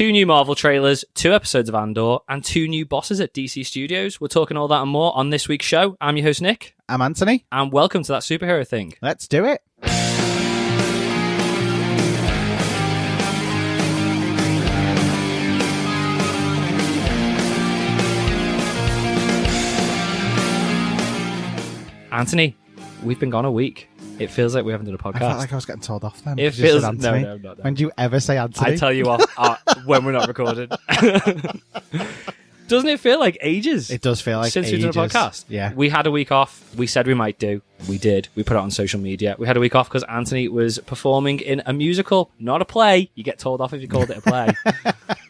2 new Marvel trailers, 2 episodes of Andor, and 2 new bosses at DC Studios. We're talking all that and more on this week's show. I'm your host, Nick. I'm Anthony. And welcome to That Superhero Thing. Let's do it. Anthony, we've been gone a week. It feels like we haven't done a podcast. I felt like I was getting told off then. It feels... No. When do you ever say Anthony? I tell you off when we're not recorded. Doesn't it feel like ages? It does feel like since ages. we've done a podcast. Yeah. We had a week off. We said we might do. We did. We put it on social media. We had a week off because Anthony was performing in a musical, not a play. You get told off if you called it a play.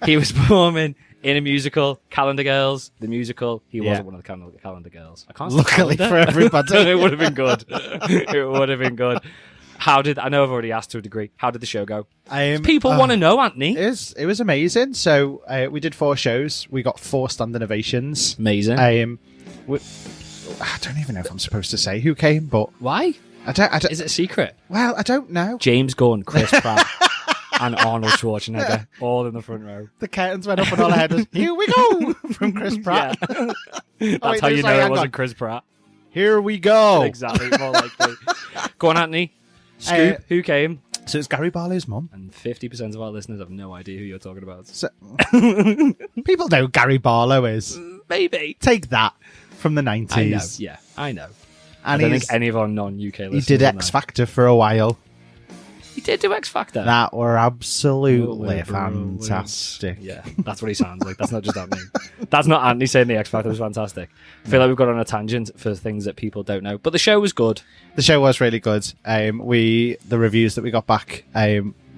He was performing in a musical, Calendar Girls, the musical. He wasn't one of the Calendar Girls. I can't say Luckily calendar. for everybody. It would have been good. It would have been good. I know I've already asked to a degree. How did the show go? People want to know, Anthony. It was amazing. So we did 4 shows. We got 4 standing ovations. Amazing. I don't even know if I'm supposed to say who came, but why? I don't. Is it a secret? Well, I don't know. James Gunn, Chris Pratt, and Arnold Schwarzenegger, all in the front row. The curtains went up and all I heard was, "Here we go!" from Chris Pratt. Yeah. That's how you know it wasn't Chris Pratt. Here we go. Exactly, more likely. Go on, Anthony. Scoop, who came? So it's Gary Barlow's mum. And 50% of our listeners have no idea who you're talking about. So, people know who Gary Barlow is. Maybe. Take that from the 90s. I know, yeah, I know. And I don't think any of our non-UK listeners He did X Factor for a while. He did do X Factor. That were absolutely Brilliant. fantastic. Yeah, that's what he sounds like. That's not just Anthony. That's not Anthony saying the X Factor was fantastic. I feel like we've got on a tangent for things that people don't know. But the show was good. The show was really good. The reviews that we got back,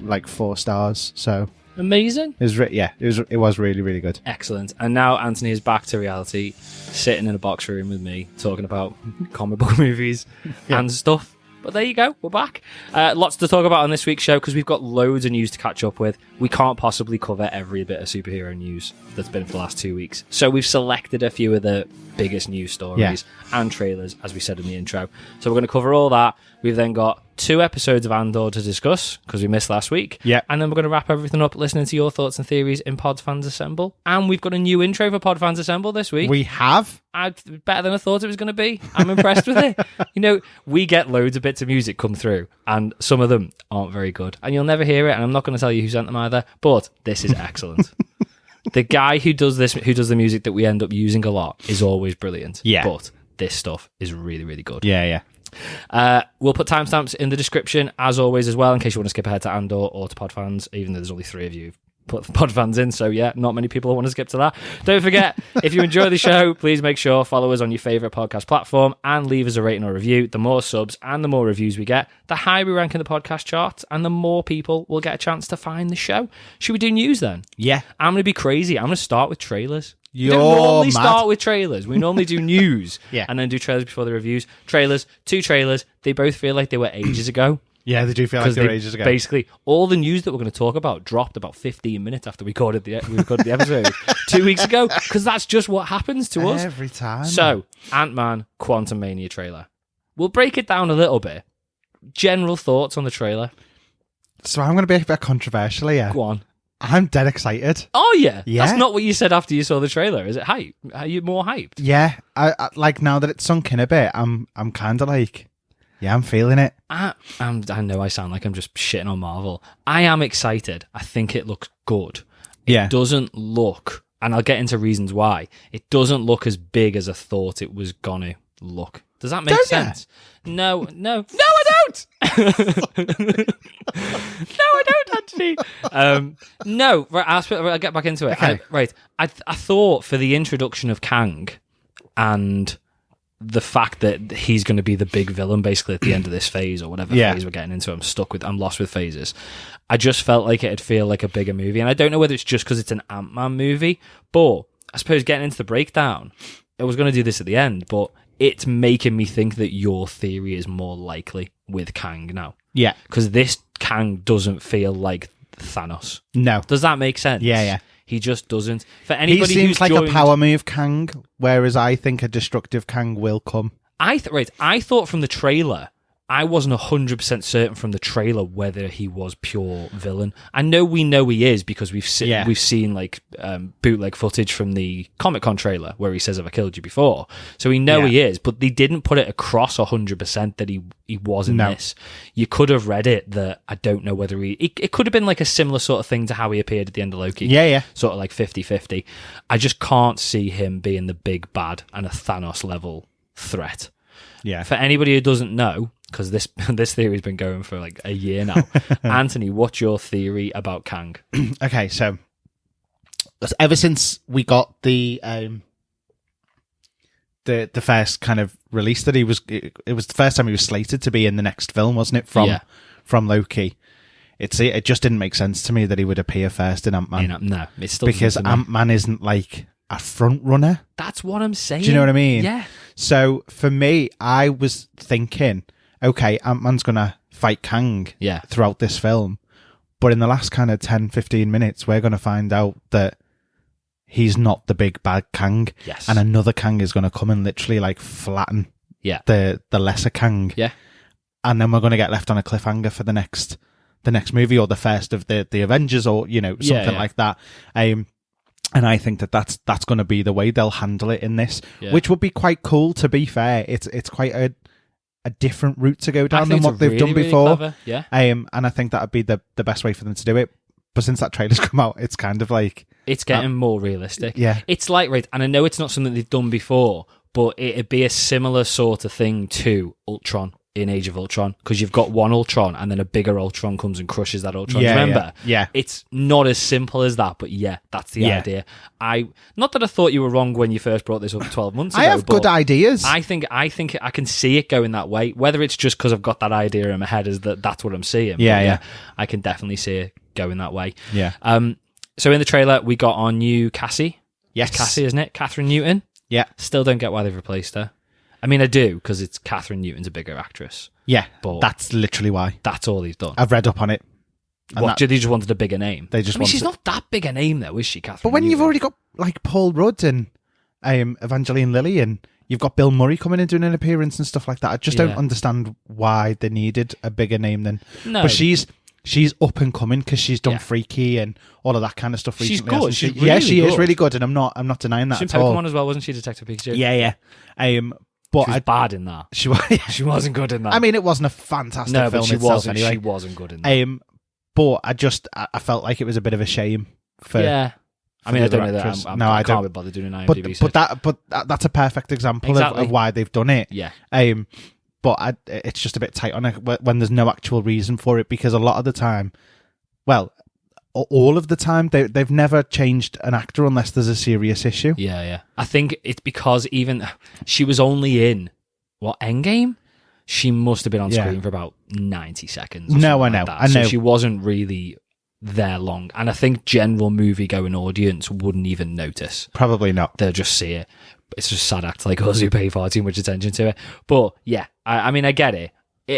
like 4 stars. So amazing. It was really, really good. Excellent. And now Anthony is back to reality, sitting in a box room with me, talking about comic book movies and stuff. But there you go, we're back. Lots to talk about on this week's show because we've got loads of news to catch up with. We can't possibly cover every bit of superhero news that's been for the last 2 weeks. So we've selected a few of the biggest news stories and trailers, as we said in the intro. So we're going to cover all that. We've then got 2 episodes of Andor to discuss because we missed last week. Yeah. And then we're going to wrap everything up listening to your thoughts and theories in Pod Fans Assemble. And we've got a new intro for Pod Fans Assemble this week. We have. Better than I thought it was going to be. I'm impressed with it. You know, we get loads of bits of music come through, and some of them aren't very good. And you'll never hear it, and I'm not going to tell you who sent them either, but this is excellent. The guy who does the music that we end up using a lot, is always brilliant. Yeah. But this stuff is really, really good. Yeah. We'll put timestamps in the description, as always, as well, in case you want to skip ahead to Andor or to Podfans, even though there's only 3 of you put Podfans in, so yeah, not many people want to skip to that. Don't forget, if you enjoy the show, please make sure follow us on your favourite podcast platform and leave us a rating or review. The more subs and the more reviews we get, the higher we rank in the podcast charts, and the more people will get a chance to find the show. Should we do news then? Yeah. I'm going to be crazy. I'm going to start with trailers. We You're don't normally mad. start with trailers. We normally do news and then do trailers before the reviews. Trailers, 2 trailers. They both feel like they were ages ago. Yeah, they do feel like they were ages ago. Basically, all the news that we're going to talk about dropped about 15 minutes after we recorded the episode 2 weeks ago, because that's just what happens to us. Every time. So, Ant-Man Quantumania trailer. We'll break it down a little bit. General thoughts on the trailer. So I'm going to be a bit controversial here. Go on. I'm dead excited. Oh, yeah? Yeah. That's not what you said after you saw the trailer. Is it hype? Are you more hyped? Yeah. I like, now that it's sunk in a bit, I'm kind of like... Yeah, I'm feeling it. I know I sound like I'm just shitting on Marvel. I am excited. I think it looks good. It doesn't look, and I'll get into reasons why, it doesn't look as big as I thought it was gonna look. Does that make sense? No, I don't! No, I don't, Anthony. No, right, I'll get back into it. Okay. I thought for the introduction of Kang and the fact that he's going to be the big villain basically at the end of this phase or whatever phase we're getting into, I'm lost with phases. I just felt like it'd feel like a bigger movie, and I don't know whether it's just because it's an Ant-Man movie, but I suppose getting into the breakdown, I was going to do this at the end, but it's making me think that your theory is more likely with Kang now. Yeah. Because this Kang doesn't feel like Thanos. No. Does that make sense? Yeah. He just doesn't. For anybody he seems who's like joined... a power move Kang, whereas I think a destructive Kang will come. I thought from the trailer, I wasn't 100% certain from the trailer whether he was pure villain. I know he is because we've seen like bootleg footage from the Comic-Con trailer where he says, "Have I killed you before?" So we know he is, but they didn't put it across 100% that he was in this. You could have read it that I don't know whether it could have been like a similar sort of thing to how he appeared at the end of Loki. Yeah. Sort of like 50-50. I just can't see him being the big bad and a Thanos level threat. Yeah. For anybody who doesn't know, because this theory's been going for like a year now. Anthony, what's your theory about Kang? Okay, so ever since we got the first kind of release that it was the first time he was slated to be in the next film, wasn't it? From Loki. It just didn't make sense to me that he would appear first in Ant-Man. No, it still because Ant-Man isn't like a front runner. That's what I'm saying. Do you know what I mean? Yeah. So for me, I was thinking, okay, Ant-Man's going to fight Kang throughout this film. But in the last kind of 10, 15 minutes, we're going to find out that he's not the big bad Kang. Yes. And another Kang is going to come and literally like flatten the lesser Kang. Yeah. And then we're going to get left on a cliffhanger for the next movie or the first of the Avengers or, something like that. And I think that's going to be the way they'll handle it in this, which would be quite cool, to be fair. It's quite a different route to go down than what they've done before. Really clever. And I think that would be the best way for them to do it. But since that trailer's come out, it's kind of like... It's getting more realistic. Yeah. It's like, right, and I know it's not something they've done before, but it'd be a similar sort of thing to Ultron in Age of Ultron, because you've got one Ultron and then a bigger Ultron comes and crushes that Ultron. Do you remember? Yeah. It's not as simple as that, but that's the idea. Not that I thought you were wrong when you first brought this up 12 months ago. I have good ideas. I think I can see it going that way. Whether it's just because I've got that idea in my head is that's what I'm seeing. Yeah. I can definitely see it going that way. Yeah. So in the trailer, we got our new Cassie. Yes. It's Cassie, isn't it? Catherine Newton. Yeah. Still don't get why they've replaced her. I mean, I do, because it's Catherine Newton's a bigger actress. Yeah, but that's literally why. That's all they've done. I've read up on it. They just wanted a bigger name? She's not that big a name, though, is she, Catherine But when Newton? you've already got like Paul Rudd and Evangeline Lilly, and you've got Bill Murray coming and doing an appearance and stuff like that, I just don't understand why they needed a bigger name than... No. But she's up and coming because she's done Freaky and all of that kind of stuff recently. She's good. She? She's really she good. is really good, and I'm not denying that She's at all. in Pokemon as well, wasn't she, Detective Pikachu? Yeah. But she was bad in that. She was. She wasn't good in that. I mean, it wasn't a fantastic film but she itself wasn't. anyway. She wasn't good in that. But I felt like it was a bit of a shame for. Yeah. I mean, I don't know that. I can't be bothered doing an IMDb search. But that's a perfect example of why they've done it. Yeah. But it's just a bit tight on it when there's no actual reason for it, because a lot of the time, well, all of the time, they've never changed an actor unless there's a serious issue. Yeah. I think it's because even she was only in Endgame. She must have been on screen for about 90 seconds. No, I know. I know. So she wasn't really there long, and I think general movie-going audience wouldn't even notice. Probably not. They'll just see it. It's just sad act like us who pay far too much attention to it. But yeah, I mean, I get it.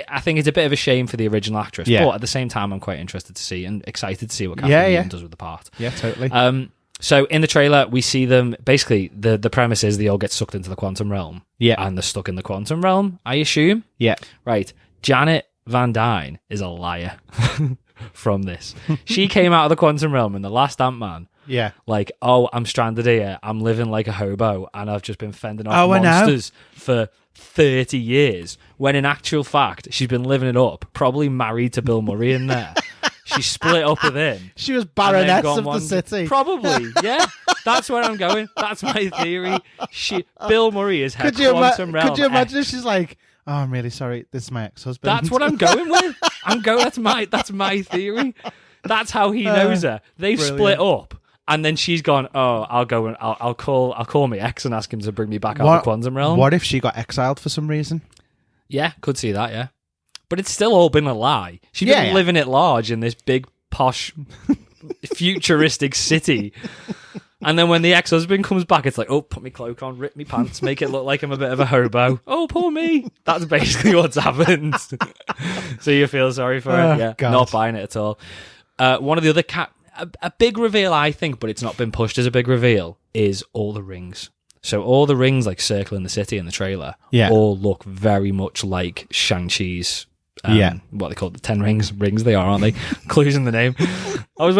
I think it's a bit of a shame for the original actress, but at the same time, I'm quite interested to see and excited to see what Catherine Newton does with the part. Yeah, totally. So in the trailer, we see them, basically, the premise is they all get sucked into the quantum realm. Yeah. And they're stuck in the quantum realm, I assume. Yeah. Right. Janet Van Dyne is a liar from this. She came out of the quantum realm in the last Ant-Man. Yeah. Like, oh, I'm stranded here. I'm living like a hobo, and I've just been fending off monsters for 30 years. When in actual fact, she's been living it up, probably married to Bill Murray in there. She split up with him. She was Baroness of the city. Probably, yeah. That's where I'm going. That's my theory. Bill Murray is her quantum realm. Could you imagine if she's like, oh, I'm really sorry, this is my ex-husband. That's what I'm going with. That's my theory. That's how he knows her. They've split up. And then she's gone, oh, I'll go and I'll call my ex and ask him to bring me back out of the quantum realm. What if she got exiled for some reason? Yeah, could see that, yeah. But it's still all been a lie. She's been living it large in this big, posh, futuristic city. And then when the ex-husband comes back, it's like, oh, put my cloak on, rip me pants, make it look like I'm a bit of a hobo. Oh, poor me. That's basically what's happened. So you feel sorry for her? Yeah, God. Not buying it at all. One of the other a big reveal, I think, but it's not been pushed as a big reveal, is all the rings. So all the rings like circling the city in the trailer all look very much like Shang-Chi's. What they call it, the 10 rings they are, aren't they? Clues in the name. I was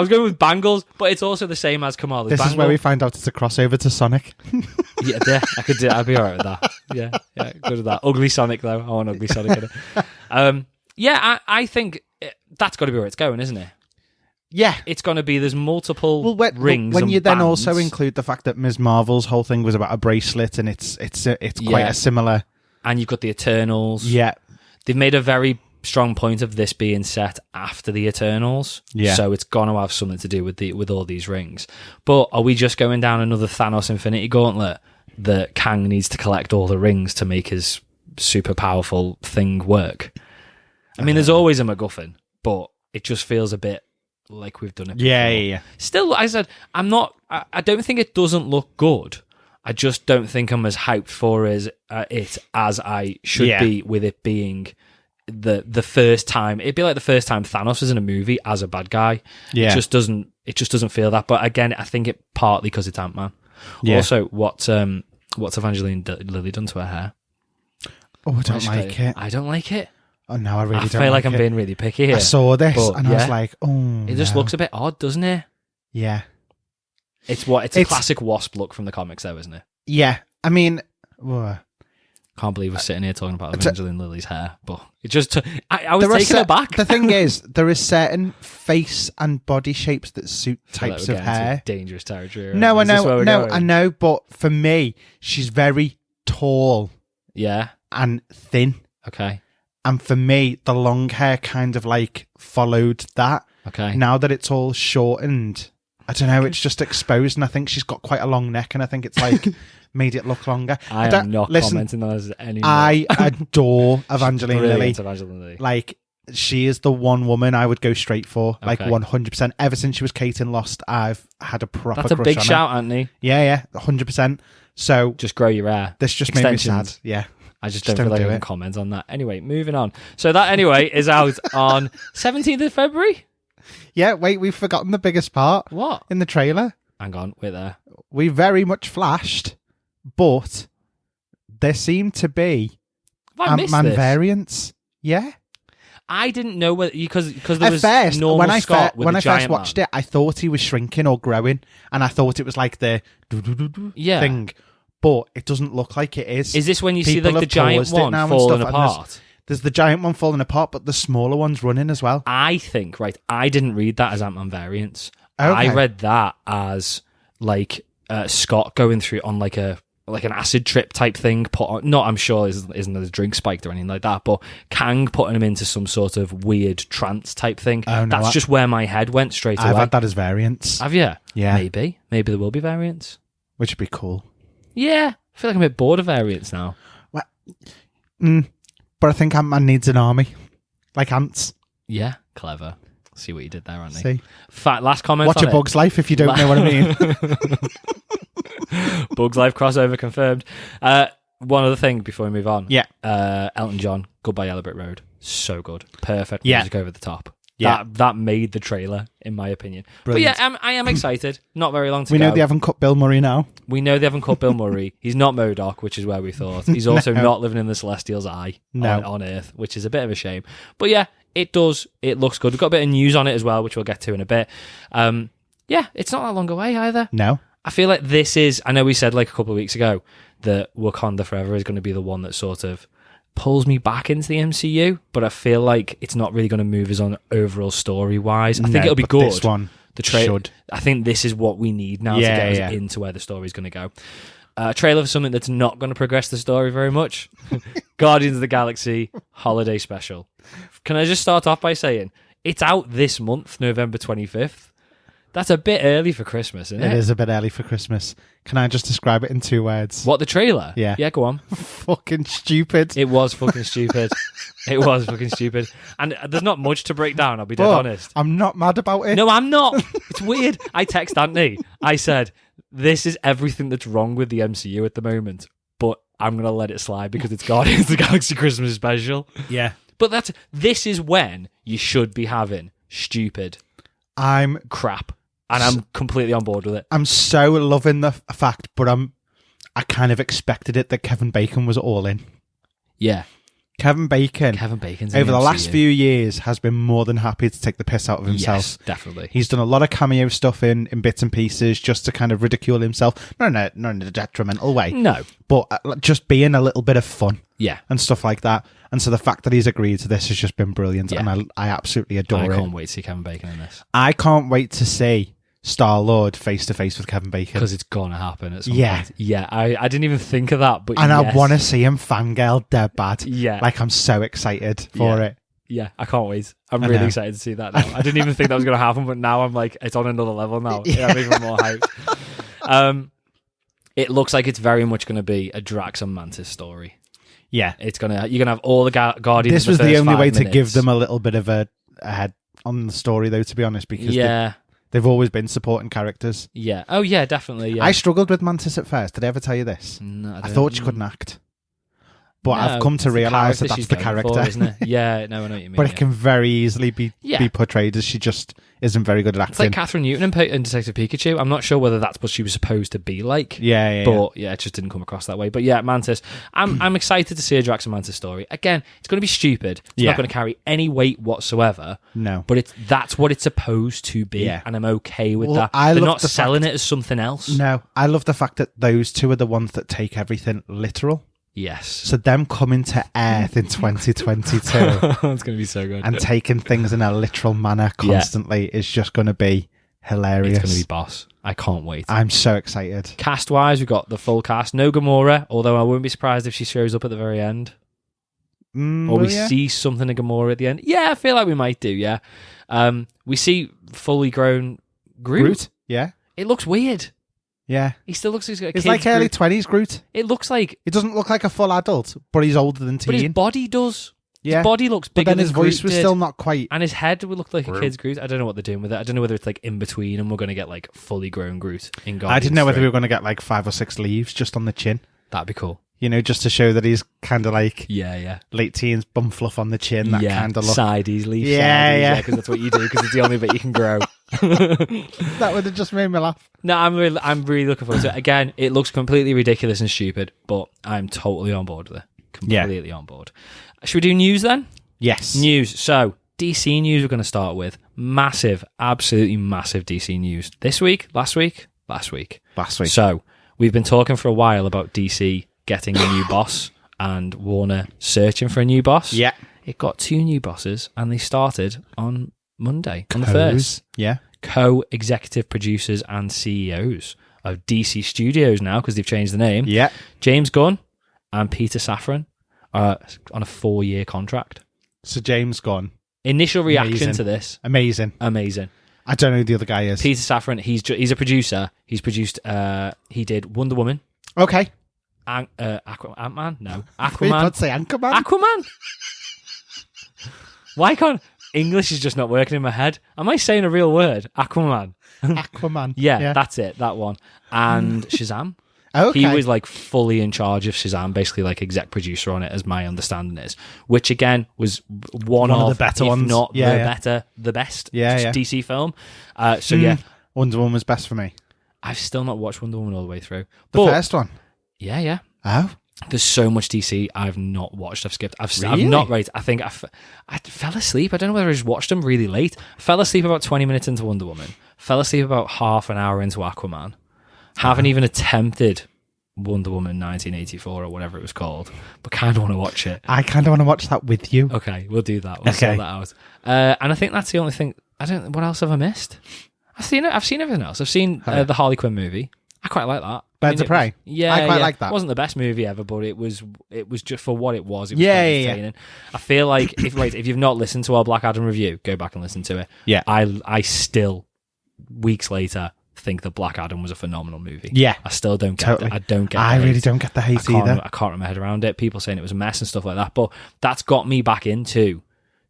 going with bangles, but it's also the same as Kamala's This bangle. is where we find out it's a crossover to Sonic. I could do it. I'd be alright with that. Yeah, good with that. Ugly Sonic though. I want ugly Sonic in it. I think that's got to be where it's going, isn't it? Yeah, it's going to be. There's multiple rings. When and you then bands. also include the fact that Ms. Marvel's whole thing was about a bracelet, and it's quite a similar. And you've got the Eternals. Yeah, they've made a very strong point of this being set after the Eternals. Yeah, so it's going to have something to do with all these rings. But are we just going down another Thanos Infinity Gauntlet that Kang needs to collect all the rings to make his super powerful thing work? I mean, there's always a MacGuffin, but it just feels a bit like we've done it before. Yeah. Still, I said, I don't think it doesn't look good. I just don't think I'm as hyped for it as I should be, with it being the first time. It'd be like the first time Thanos was in a movie as a bad guy. Yeah. It just doesn't feel that. But again, I think it partly because it's Ant-Man. Yeah. Also, what's Evangeline Lilly done to her hair? Oh, I don't like it. I don't like it. Oh no, I really don't. I feel like I'm being really picky here. I saw this and I was like, oh, it just looks a bit odd, doesn't it? Yeah. It's a classic Wasp look from the comics, though, isn't it? Yeah. I mean, can't believe we're sitting here talking about Evangeline Lilly's hair, but it just I was taken aback. The thing is, there is certain face and body shapes that suit types of hair. Dangerous territory. Right? No, I know, but for me, she's very tall. Yeah. And thin. Okay. And for me, the long hair kind of like followed that. Okay. Now that it's all shortened, I don't know, it's just exposed, and I think she's got quite a long neck, and I think it's like made it look longer. I am not commenting on this anymore. I adore Evangeline Lilly. Evangeline Lilly. Like, she is the one woman I would go straight for, like 100%. Ever since she was Kate in Lost, I've had a proper crush on her. That's a big shout, Anthony. Yeah, 100%. So just grow your hair. This just made me sad. Yeah. I just don't feel like I can comment on that. Anyway, moving on. So that anyway is out on 17th of February. Yeah, wait, we've forgotten the biggest part. What? In the trailer. Hang on, wait there. We very much flashed, but there seemed to be Ant-Man variants. Yeah. I didn't know whether because there was first, normal when I Scott with when the I giant first watched man. it, I thought he was shrinking or growing, and I thought it was like the thing. But it doesn't look like it is. Is this when you see like the giant one falling apart? There's the giant one falling apart, but the smaller one's running as well. I think, I didn't read that as Ant-Man variants. Okay. I read that as like Scott going through on like an acid trip type thing. I'm sure isn't a drink spiked or anything like that, but Kang putting him into some sort of weird trance type thing. Oh, no, that's just where my head went straight away. I've had that as variants. Have you? Yeah. Maybe there will be variants. Which would be cool. Yeah. I feel like I'm a bit bored of variants now. Well, but I think Ant-Man needs an army. Like ants. Yeah, clever. See what you did there, Anthony. See? Last comment. Watch A Bug's Life if you don't know what I mean. Bug's Life crossover confirmed. One other thing before we move on. Yeah. Elton John, Goodbye Yellow Brick Road. So good. Perfect music over the top. Yeah. That made the trailer, in my opinion. Brilliant. But yeah, I am excited. Not very long to go. We know they haven't cut Bill Murray now. We know they haven't cut Bill Murray. He's not MODOK, which is where we thought. He's also not living in the Celestial's eye on Earth, which is a bit of a shame. But yeah, it does. It looks good. We've got a bit of news on it as well, which we'll get to in a bit. Yeah, it's not that long away either. No. I feel like this is... I know we said like a couple of weeks ago that Wakanda Forever is going to be the one that sort of pulls me back into the MCU, but I feel like it's not really going to move us on overall story-wise. I think it'll be good. This one should. I think this is what we need now to get us into where the story's going to go. A trailer for something that's not going to progress the story very much. Guardians of the Galaxy Holiday Special. Can I just start off by saying, it's out this month, November 25th. That's a bit early for Christmas, isn't it? It is a bit early for Christmas. Can I just describe it in 2 words? What, the trailer? Yeah. Yeah, go on. Fucking stupid. It was fucking stupid. It was fucking stupid. And there's not much to break down, I'll be dead honest. I'm not mad about it. No, I'm not. It's weird. I text Anthony. I said, this is everything that's wrong with the MCU at the moment, but I'm going to let it slide because it's Guardians of the Galaxy Christmas Special. Yeah. But this is when you should be having stupid crap. And I'm completely on board with it. I'm so loving the fact, but I'm I kind of expected it that Kevin Bacon was all in. Yeah. Kevin Bacon's over the last few years has been more than happy to take the piss out of himself. Yes, definitely. He's done a lot of cameo stuff in bits and pieces just to kind of ridicule himself. Not in a detrimental way. No. But just being a little bit of fun. Yeah. And stuff like that. And so the fact that he's agreed to this has just been brilliant. Yeah. And I absolutely adore it. I can't wait to see Kevin Bacon in this. I can't wait to see Star-Lord face to face with Kevin Bacon. Because it's gonna happen at some point. Yeah, I didn't even think of that, but and I want to see him fangirl dead bad. Yeah. Like, I'm so excited for it. Yeah, I can't wait. I'm really excited to see that now. I didn't even think that was going to happen, but now I'm like, it's on another level now. Yeah. I'm even more hyped. It looks like it's very much going to be a Drax and Mantis story. Yeah. You're going to have all the Guardians. This was the only way to give them a little bit of a head on the story, though, to be honest, because they've always been supporting characters. Yeah. Oh, yeah, definitely. Yeah. I struggled with Mantis at first. Did I ever tell you this? No, I thought she couldn't act. But I've come to realise that that's the character. Isn't it? Yeah, no, I know what you mean. But it can very easily be portrayed as she just isn't very good at acting. It's like Catherine Newton in Detective Pikachu. I'm not sure whether that's what she was supposed to be like. But it just didn't come across that way. But yeah, Mantis. I'm excited to see a Drax and Mantis story. Again, it's going to be stupid. It's not going to carry any weight whatsoever. No. But that's what it's supposed to be. Yeah. And I'm okay with that. They're not selling it as something else. No. I love the fact that those two are the ones that take everything literal. Yes. So them coming to Earth in 2022 it's going to be so good. And taking things in a literal manner constantly is just going to be hilarious. It's going to be boss. I can't wait. I'm so excited. Cast-wise, we've got the full cast. No Gamora, although I wouldn't be surprised if she shows up at the very end. Or we see something of Gamora at the end. Yeah, I feel like we might do, yeah. We see fully grown Groot. Yeah. It looks weird. Yeah. He still looks like a kid. It's like early 20s Groot. It looks like... It doesn't look like a full adult, but he's older than teen. But his body does. Yeah. His body looks bigger than his voice was still not quite... And his head would look like a kid's Groot. I don't know what they're doing with it. I don't know whether it's like in between and we're going to get like fully grown Groot in Guardians I didn't know whether we were going to get like 5 or 6 leaves just on the chin. That'd be cool. You know, just to show that he's kind of like... Yeah. Late teens, bum fluff on the chin, that kind of look. Sideys, leaf sideys. Yeah. Because that's what you do, because it's the only bit you can grow. That would have just made me laugh. No, I'm really looking forward to it. Again, it looks completely ridiculous and stupid, but I'm totally on board with it. Completely on board. Should we do news then? Yes. News. So, DC news we're going to start with. Massive, absolutely massive DC news. This week? Last week. So, we've been talking for a while about DC getting a new boss and Warner searching for a new boss. Yeah. It got 2 new bosses and they started on Monday, on the 1st. Yeah. Co-executive producers and CEOs of DC Studios now, because they've changed the name. Yeah. James Gunn and Peter Safran are on a 4-year contract. So James Gunn. Initial reaction to this. Amazing. I don't know who the other guy is. Peter Safran, he's a producer. He's produced, he did Wonder Woman. Okay. Ant-Man? No. Aquaman. You can't say Anchorman. Aquaman? Why can't... English is just not working in my head. Am I saying a real word? Aquaman. Aquaman. Yeah, that's it. That one. And Shazam. Okay. He was like fully in charge of Shazam, basically like exec producer on it, as my understanding is. Which again was one of the better ones, not the best DC film. Wonder Woman was best for me. I've still not watched Wonder Woman all the way through. The first one? Yeah. Oh? There's so much DC I've not watched. I've skipped. I've Really? not right. I think I fell asleep. I don't know whether I just watched them really late. Fell asleep about 20 minutes into Wonder Woman. Fell asleep about half an hour into Aquaman. Haven't even attempted Wonder Woman 1984 or whatever it was called, but kind of want to watch it. I kind of want to watch that with you. Okay, we'll do that. We'll sort that out. And I think that's the only thing. What else have I missed? I've seen everything else. I've seen the Harley Quinn movie. I quite like that. Birds of Prey. I quite like that. It wasn't the best movie ever, but it was just for what it was. It was quite entertaining. I feel like if you've not listened to our Black Adam review, go back and listen to it. Yeah. I still, weeks later, think that Black Adam was a phenomenal movie. Yeah. I still don't get it. I don't get it. I really don't get the hate either. I can't wrap my head around it. People saying it was a mess and stuff like that, but that's got me back into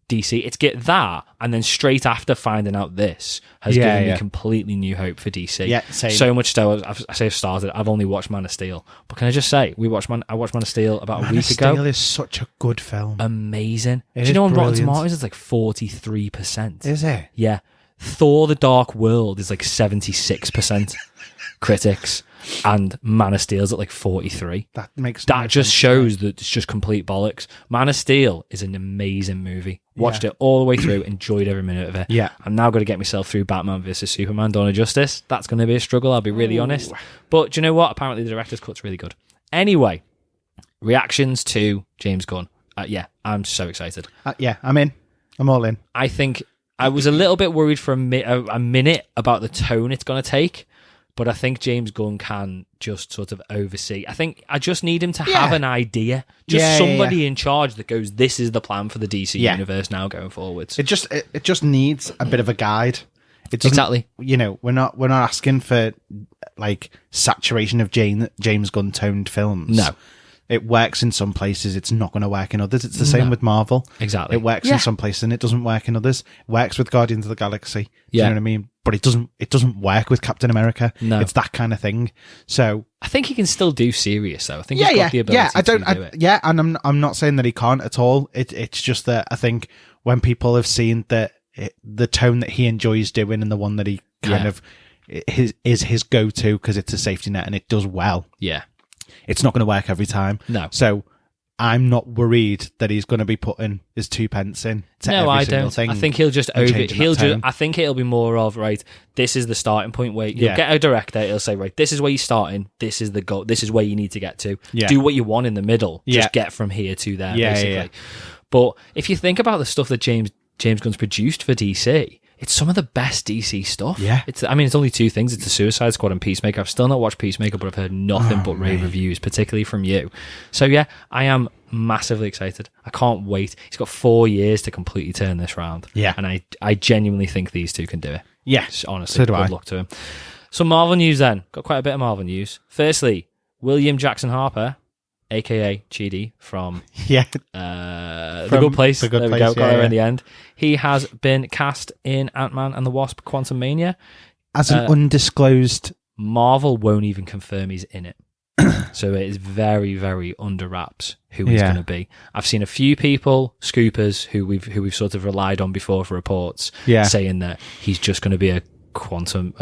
DC. It's get that, and then straight after finding out this has given me completely new hope for DC. Yeah, same. So much so, I've started. I've only watched Man of Steel, but can I just say, I watched Man of Steel about a week ago. Man of Steel is such a good film. Amazing. Do you know on Rotten Tomatoes it's like 43%? Is it? Yeah. Thor: The Dark World is like 76% critics. and Man of Steel's at like 43. That makes that just shows that it's just complete bollocks. Man of Steel is an amazing movie. Watched it all the way through, enjoyed every minute of it. Yeah. I'm now going to get myself through Batman vs Superman: Dawn of Justice. That's going to be a struggle, I'll be really honest. But do you know what? Apparently the director's cut's really good. Anyway, reactions to James Gunn. Yeah, I'm so excited. Yeah, I'm in. I'm all in. I think I was a little bit worried for a minute about the tone it's going to take, but I think James Gunn can just sort of oversee. I think I just need him to have an idea. Just somebody in charge that goes, this is the plan for the DC universe now going forwards. It just needs a bit of a guide. Exactly. You know, we're not asking for like saturation of James Gunn toned films. No. It works in some places, it's not going to work in others. It's the same with Marvel. Exactly. It works in some places and it doesn't work in others. It works with Guardians of the Galaxy. Do you know what I mean? But it doesn't work with Captain America. No. It's that kind of thing. So I think he can still do serious though. I think he's got the ability to do it. Yeah, and I'm not saying that he can't at all. It's just that I think when people have seen that the tone that he enjoys doing and the one that he kind of is his go-to because it's a safety net and it does well. Yeah. It's not going to work every time. No. So I'm not worried that he's going to be putting his 2 pence in to every single thing. I think he'll just I think it'll be more of, right, this is the starting point where you'll get a director, he'll say, right, this is where you're starting, this is the goal, this is where you need to get to. Yeah. Do what you want in the middle. Just get from here to there, basically. Yeah. But if you think about the stuff that James Gunn's produced for DC, it's some of the best DC stuff. Yeah. It's only 2 things. It's the Suicide Squad and Peacemaker. I've still not watched Peacemaker, but I've heard nothing but rave reviews, particularly from you. So yeah, I am massively excited. I can't wait. He's got 4 years to completely turn this round. Yeah. And I genuinely think these two can do it. Yeah. Honestly, so do good luck to him. Some Marvel news then. Got quite a bit of Marvel news. Firstly, William Jackson Harper, aka Chidi from The Good Place. There we go. Got her in the end. He has been cast in Ant-Man and the Wasp: Quantumania as an undisclosed. Marvel won't even confirm he's in it, so it is very, very under wraps who he's going to be. I've seen a few people, scoopers, who we've sort of relied on before for reports, saying that he's just going to be a quantum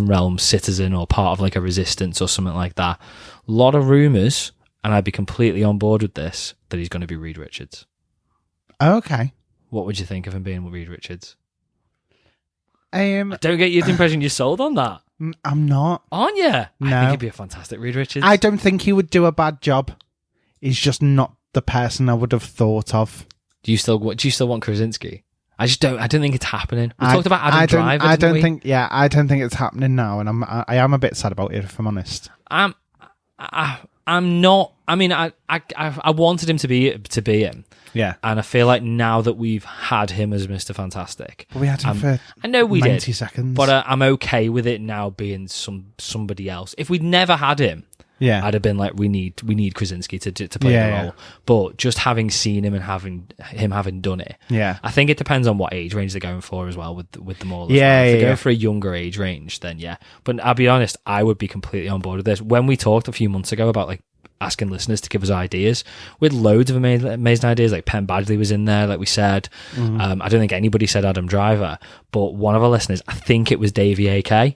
realm citizen or part of like a resistance or something like that. A lot of rumors, and I'd be completely on board with this, that he's going to be Reed Richards. Okay. What would you think of him being Reed Richards? I don't get you the impression you're sold on that. I'm not. Aren't you? No. I think he'd be a fantastic Reed Richards. I don't think he would do a bad job. He's just not the person I would have thought of. Do you still want Krasinski? I don't think it's happening. We talked about Adam Driver. I don't think it's happening now, and I am a bit sad about it, if I'm honest. I'm not. I mean, I wanted him to be him. Yeah. And I feel like now that we've had him as Mr. Fantastic, but we had him for I know we 90 did, seconds. but I'm okay with it now being somebody else. If we'd never had him, I'd have been like, we need Krasinski to play the role. But just having seen him and having done it, I think it depends on what age range they're going for as well with them all. If they're going for a younger age range, then But I'll be honest, I would be completely on board with this. When we talked a few months ago about like asking listeners to give us ideas, with loads of amazing ideas, like Penn Badgley was in there, like we said. I don't think anybody said Adam Driver, but one of our listeners, I think it was Davey AK,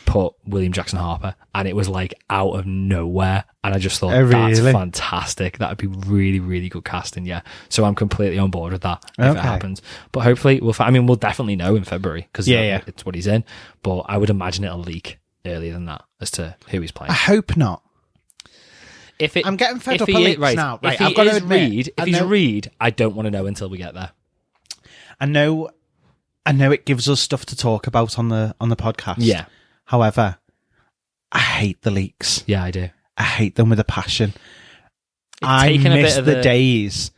put William Jackson Harper, and it was like out of nowhere, and I just thought, that's fantastic. That would be really, really good casting. So I'm completely on board with that if it happens. But hopefully we'll definitely know in February, because it's what he's in, but I would imagine it'll leak earlier than that as to who he's playing. I hope not. I'm getting fed up on leaks now. Right, I've got to admit, if he's Reed, I don't want to know until we get there. I know it gives us stuff to talk about on the podcast. Yeah. However, I hate the leaks. Yeah, I do. I hate them with a passion. I miss the days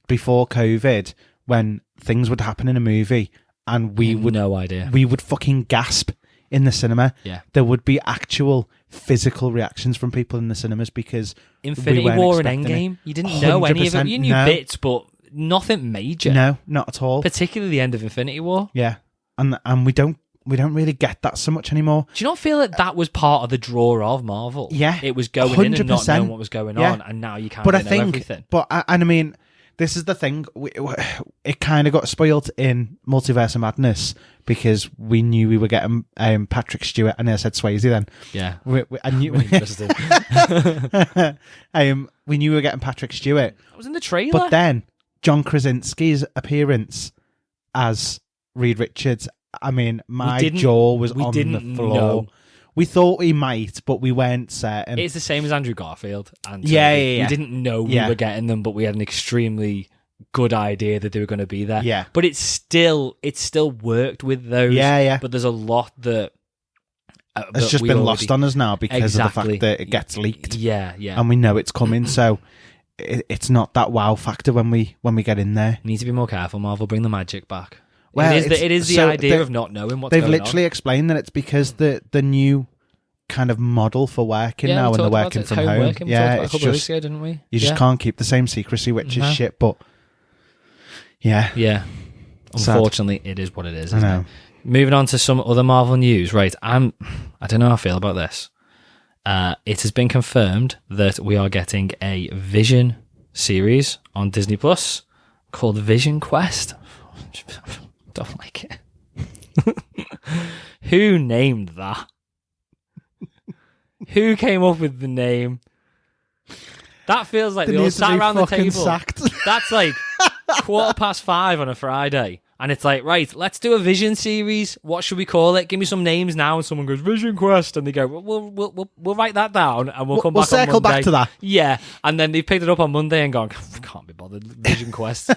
before COVID when things would happen in a movie and we would fucking gasp in the cinema. Yeah. There would be actual physical reactions from people in the cinemas because Infinity War and Endgame, you didn't know any of it. You knew bits, but nothing major. No, not at all. Particularly the end of Infinity War. Yeah. And we don't really get that so much anymore. Do you not feel that was part of the draw of Marvel? Yeah. It was going 100%. In and not knowing what was going on, and now you can't know everything. But I mean, this is the thing. It kind of got spoiled in Multiverse of Madness because we knew we were getting Patrick Stewart, and I said Swayze then. Yeah. I knew we knew we were getting Patrick Stewart. That was in the trailer. But then John Krasinski's appearance as Reed Richards, I mean, my jaw was on the floor. Know. We thought he might, but we weren't certain. It's the same as Andrew Garfield. And yeah. We didn't know we were getting them, but we had an extremely good idea that they were going to be there. Yeah. But it still worked with those. Yeah. But there's a lot that it's just been lost on us now because of the fact that it gets leaked. Yeah. And we know it's coming, so it's not that wow factor when we get in there. You need to be more careful, Marvel. Bring the magic back. Well, it is the idea of not knowing what's going on. They've literally explained that it's because the new kind of model for working now, and they're working from home. Working. Yeah, it's just, weeks ago, didn't we? You just can't keep the same secrecy, which is shit. But yeah. Unfortunately, it is what it is. I know. Moving on to some other Marvel news. Right, I don't know how I feel about this. It has been confirmed that we are getting a Vision series on Disney Plus called Vision Quest. Don't like it. Who named that? Who came up with the name? That feels like they all sat around the table. Sacked. That's like 5:15 on a Friday. And it's like, right, let's do a Vision series. What should we call it? Give me some names now. And someone goes, Vision Quest. And they go, we'll write that down and we'll come back on Monday. We'll circle back to that. Yeah. And then they picked it up on Monday and gone, can't be bothered. Vision Quest.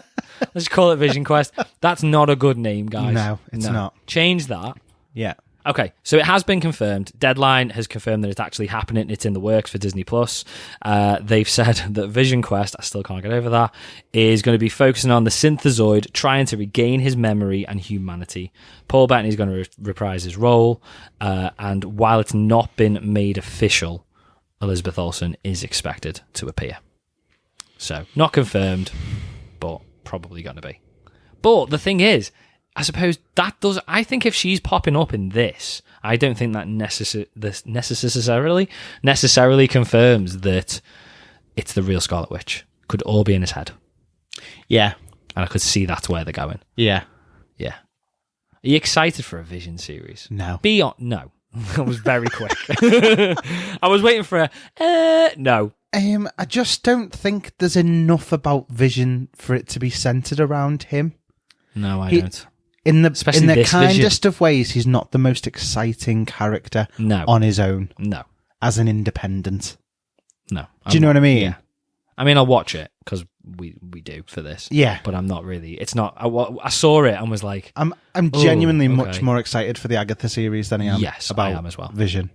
Let's call it Vision Quest. That's not a good name, guys. No, it's not. Change that. Yeah. Okay, so it has been confirmed. Deadline has confirmed that it's actually happening. It's in the works for Disney Plus. They've said that Vision Quest, I still can't get over that, is going to be focusing on the Synthezoid trying to regain his memory and humanity. Paul Bettany is going to reprise his role, and while it's not been made official, Elizabeth Olsen is expected to appear. So, not confirmed, but probably going to be. But the thing is, I suppose I think if she's popping up in this, I don't think that necessarily confirms that it's the real Scarlet Witch. Could all be in his head. Yeah. And I could see that's where they're going. Yeah. Yeah. Are you excited for a Vision series? No. No. I was very quick. I was waiting for a, no. I just don't think there's enough about Vision for it to be centered around him. No, I don't. In the kindest Vision. of ways, he's not the most exciting character on his own. No. As an independent. No. Do you know what I mean? Yeah. I mean, I'll watch it because we do for this. Yeah. But I'm not really. It's not. I saw it and was like, I'm genuinely much more excited for the Agatha series than I am. Yes, about I am as well. Vision.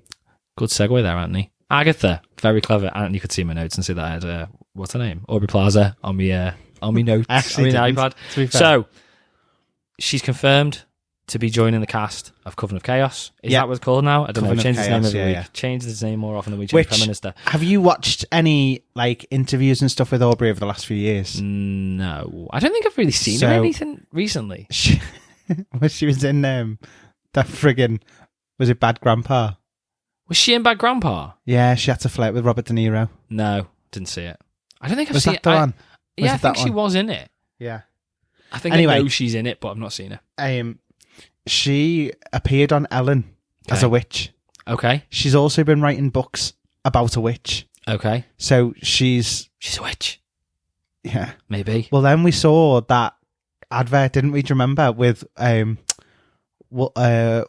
Good segue there, Anthony. Agatha, very clever. And you could see my notes and see that I had what's her name, Aubrey Plaza on me notes on my iPad. So she's confirmed to be joining the cast of Coven of Chaos. Is that what it's called now? I don't know. Change its name every week. Yeah. Change its name more often than we change Prime Minister. Have you watched any interviews and stuff with Aubrey over the last few years? No, I don't think I've really seen her anything recently. She was in that friggin', was it Bad Grandpa? Was she in Bad Grandpa? Yeah, she had to flirt with Robert De Niro. No, didn't see it. I don't think I've was seen that the one? Yeah, I think she was in it. Yeah. I think I know she's in it, but I've not seen her. She appeared on Ellen as a witch. Okay. She's also been writing books about a witch. Okay. So she's a witch. Yeah. Maybe. Well, then we saw that advert, didn't we? Do you remember with Finn Wolfhard?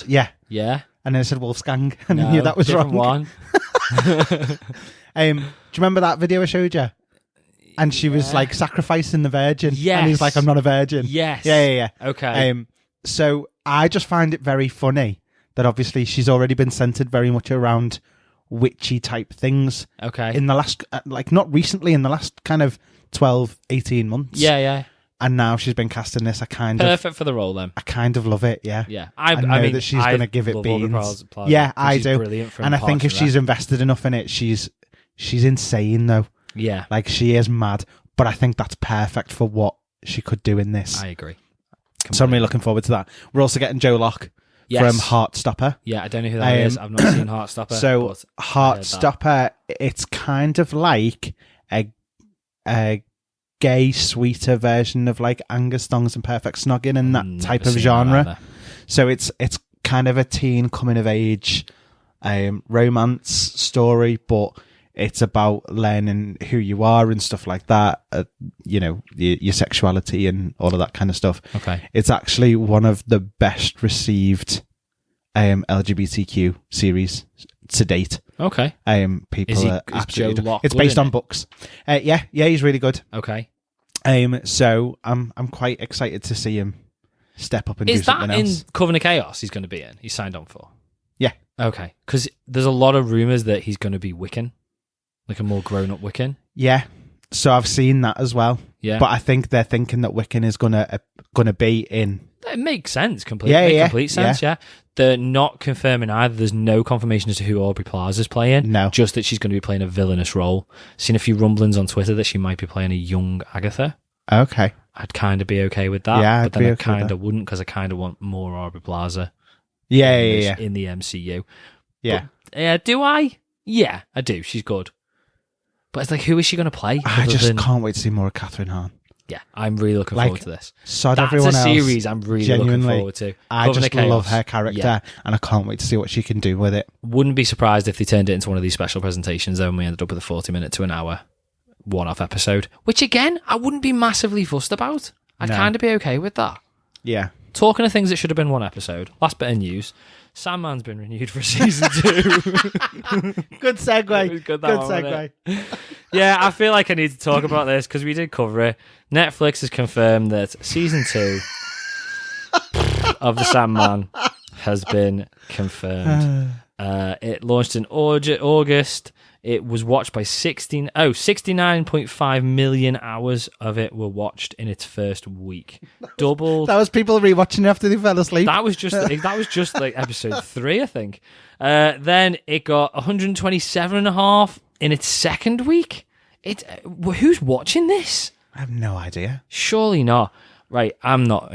Yeah. Yeah. And then it said Wolfgang, and I knew that was wrong. One. Do you remember that video I showed you? And she was sacrificing the virgin. Yes. And he's like, I'm not a virgin. Yes. Yeah. Okay. So I just find it very funny that obviously she's already been centered very much around witchy type things. Okay. In the last, not recently, in the last kind of 12, 18 months. Yeah. And now she's been cast in this. Perfect for the role then. I kind of love it, yeah. Yeah. I know that she's going to give it beans. Yeah, I do. And I think if she's invested enough in it, she's insane though. Yeah. She is mad. But I think that's perfect for what she could do in this. I agree. So I'm really looking forward to that. We're also getting Joe Locke from Heartstopper. Yeah, I don't know who that is. I've not seen Heartstopper. So Heartstopper, it's kind of like a gay, sweeter version of like Angus Thongs and Perfect Snogging and that type of genre. So it's kind of a teen coming of age romance story, but it's about learning who you are and stuff like that, your sexuality and all of that kind of stuff. Okay. It's actually one of the best received LGBTQ series to date. Okay. People are absolutely... Joe It's based on books. Yeah, he's really good. Okay. So I'm quite excited to see him step up and do something else. Is that in Coven of Chaos he's going to be in? He's signed on for? Yeah. Okay. Because there's a lot of rumours that he's going to be Wiccan. Like a more grown-up Wiccan. Yeah. So I've seen that as well. Yeah. But I think they're thinking that Wiccan is gonna be in. It makes sense completely. Complete sense, yeah. They're not confirming either. There's no confirmation as to who Aubrey Plaza's playing. No. Just that she's going to be playing a villainous role. Seen a few rumblings on Twitter that she might be playing a young Agatha. Okay. I'd kind of be okay with that. Yeah, but then I kind of wouldn't, because I kind of want more Aubrey Plaza. Yeah. In the MCU. Yeah. But, do I? Yeah, I do. She's good. But it's like, who is she going to play? I just can't wait to see more of Catherine Hahn. Yeah, I'm really looking forward to this. That's everyone else. That's a series I'm really looking forward to. I just love her character, and I can't wait to see what she can do with it. Wouldn't be surprised if they turned it into one of these special presentations and we ended up with a 40-minute to an hour one-off episode, which again, I wouldn't be massively fussed about. I'd kind of be okay with that. Yeah. Talking of things that should have been one episode, last bit of news, Sandman's been renewed for season 2. Good segue. Good segue. Yeah, I feel like I need to talk about this because we did cover it. Netflix has confirmed that season 2 of The Sandman has been confirmed. It launched in August. It was watched by 69.5 million hours of it were watched in its first week. Doubled. That was people rewatching after they fell asleep. That was just like episode 3, I think. Then it got 127.5 in its second week. Who's watching this? I have no idea. Surely not. Right, I'm not.